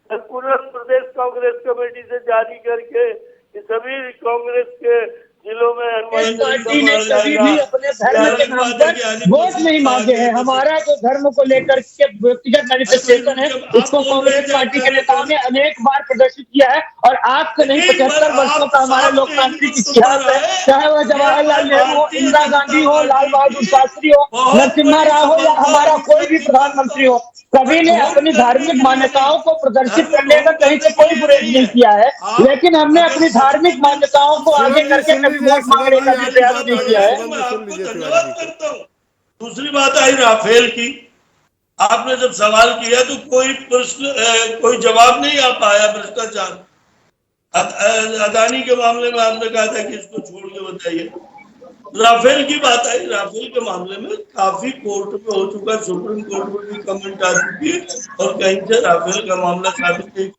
सर्कुलर प्रदेश कांग्रेस कमेटी से जारी करके कि सभी कांग्रेस के जिलों में हनुमान पार्टी ने कभी भी अपने धर्म के नाम पर वोट नहीं मांगे हैं। हमारा जो धर्म को लेकर के व्यक्तिगत मैनिफेस्टेशन है, उसको कांग्रेस पार्टी के नेताओं ने अनेक बार प्रदर्शित किया है। और आज से नहीं, 75 वर्षों का हमारा लोकतांत्रिक इतिहास है, चाहे वह जवाहरलाल नेहरू हो, इंदिरा गांधी हो, लाल बहादुर शास्त्री हो, नरसिम्हा राव हो या हमारा कोई भी प्रधानमंत्री हो, सभी ने अपनी धार्मिक मान्यताओं को प्रदर्शित करने का कहीं से कोई गुरेज नहीं किया है। लेकिन हमने अपनी धार्मिक मान्यताओं को आगे करके वोट मांगने का भी प्रयास नहीं किया है। मैं आपको धन्यवाद करता हूँ। दूसरी बात आई राफेल की। आपने जब सवाल किया तो कोई प्रश्न, कोई जवाब नहीं आ पाया। भ्रष्टाचार, अदानी के मामले में आपने कहा था कि इसको छोड़ के बताइए। राफेल की बात आई। राफेल के मामले में काफी कोर्ट में हो चुका, सुप्रीम कोर्ट में भी कमेंट आ चुकी है और कहीं से राफेल का मामला साबित नहीं।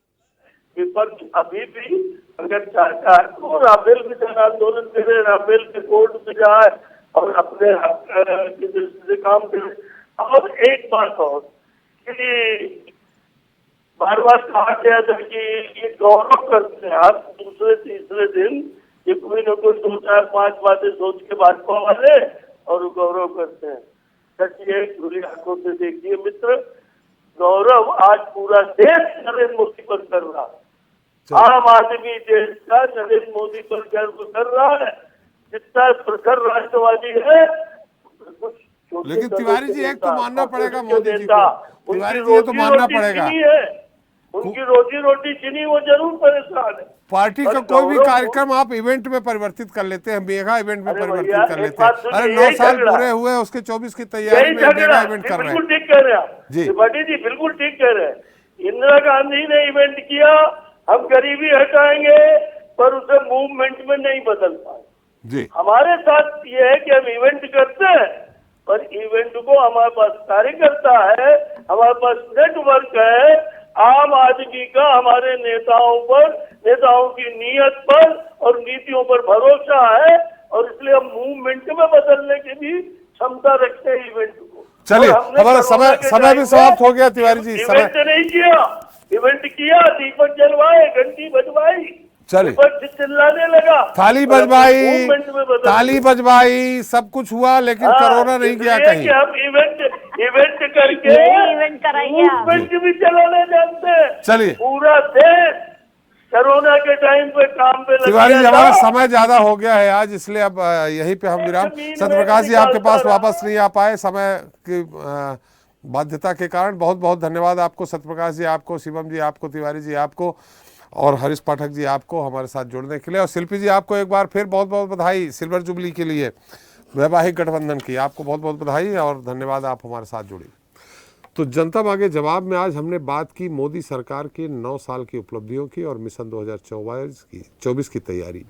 विपक्ष अभी भी अगर सरकार को राफेल की जन आंदोलन करे, राफेल के कोर्ट में जाए और अपने हक की दृष्टि से काम करे। और एक बात और कि बार बार कहा गया था कि ये गौरव करते हैं, हर दूसरे तीसरे दिन ये कोई न कोई 2, 4, 5 बातें सोच के भाजपा वाले और गौरव करते हैं। सच ये खुली आंखों से देखिए मित्र, गौरव आज पूरा देश नरेंद्र मोदी पर कर रहा है। आम आदमी देश का नरेंद्र मोदी पर गर्व कर रहा है। जितना प्रखर राष्ट्रवादी है, लेकिन तिवारी जी एक तो मानना पड़ेगा मोदी जी को, तिवारी जी ये तो मानना पड़ेगा, उनकी रोजी रोटी छीनी, वो जरूर परेशान है। पार्टी का कोई भी कार्यक्रम आप इवेंट में परिवर्तित कर लेते हैं, मेगा इवेंट में परिवर्तित कर लेते हैं। अरे 9 साल पूरे हुए, उसके 24 की तैयारी में मेगा इवेंट कर रहे हैं। बिल्कुल ठीक कह रहे हैं जी, त्रिपाठी जी बिल्कुल ठीक कह रहे हैं। इंदिरा गांधी ने इवेंट किया, हम गरीबी हटाएंगे, पर उसे मूवमेंट में नहीं बदल पाए जी। हमारे साथ ये है कि हम इवेंट करते हैं, पर इवेंट को हमारे पास कार्यकर्ता है, हमारे पास नेटवर्क है, आम आदमी का हमारे नेताओं पर, नेताओं की नीयत पर और नीतियों पर भरोसा है, और इसलिए हम मूवमेंट में बदलने की भी क्षमता रखते हैं इवेंट को। चलिए हमारा समय भी समाप्त हो गया तिवारी जी। इवेंट नहीं किया, इवेंट किया, दीपक जलवाए, घंटी बजवाई, चलिए चिल्लाने लगा, थाली बजवाई, सब कुछ हुआ, लेकिन कोरोना नहीं गया कहीं। हम इवेंट करके इवेंट कराइए, मूवमेंट भी चलाने जानते हैं। चलिए पूरा देश कोरोना के टाइम पे काम पे लग तिवारी जी, गया हमारा था। समय ज्यादा हो गया है आज, इसलिए अब यहीं पे हम विराम। सत्यप्रकाश जी आपके पास वापस नहीं आ पाए समय की बाध्यता के कारण। बहुत बहुत धन्यवाद आपको सत्यप्रकाश जी, आपको शिवम जी, आपको तिवारी जी, आपको और हरीश पाठक जी, आपको हमारे साथ जुड़ने के लिए। और शिल्पी जी आपको एक बार फिर बहुत बहुत बधाई सिल्वर जुबली के लिए, वैवाहिक गठबंधन की आपको बहुत बहुत बधाई और धन्यवाद, आप हमारे साथ जुड़ी। तो जनता मांगे जवाब में आज हमने बात की मोदी सरकार के 9 साल की उपलब्धियों की और मिशन 2024 की तैयारी,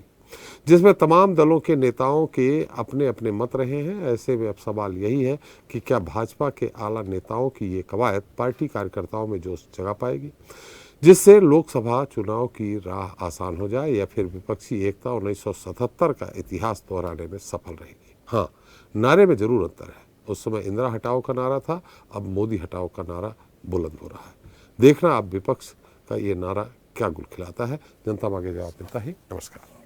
जिसमें तमाम दलों के नेताओं के अपने अपने मत रहे हैं। ऐसे में अब सवाल यही है कि क्या भाजपा के आला नेताओं की ये कवायद पार्टी कार्यकर्ताओं में जोश जगा पाएगी, जिससे लोकसभा चुनाव की राह आसान हो जाए, या फिर विपक्षी एकता 1977 का इतिहास दोहराने में सफल रहेगी। हाँ, नारे में जरूर अंतर है। उस समय इंदिरा हटाओ का नारा था, अब मोदी हटाओ का नारा बुलंद हो रहा है। देखना अब विपक्ष का ये नारा क्या गुल खिलाता है। जनता मांगे जवाब मिलता ही। नमस्कार।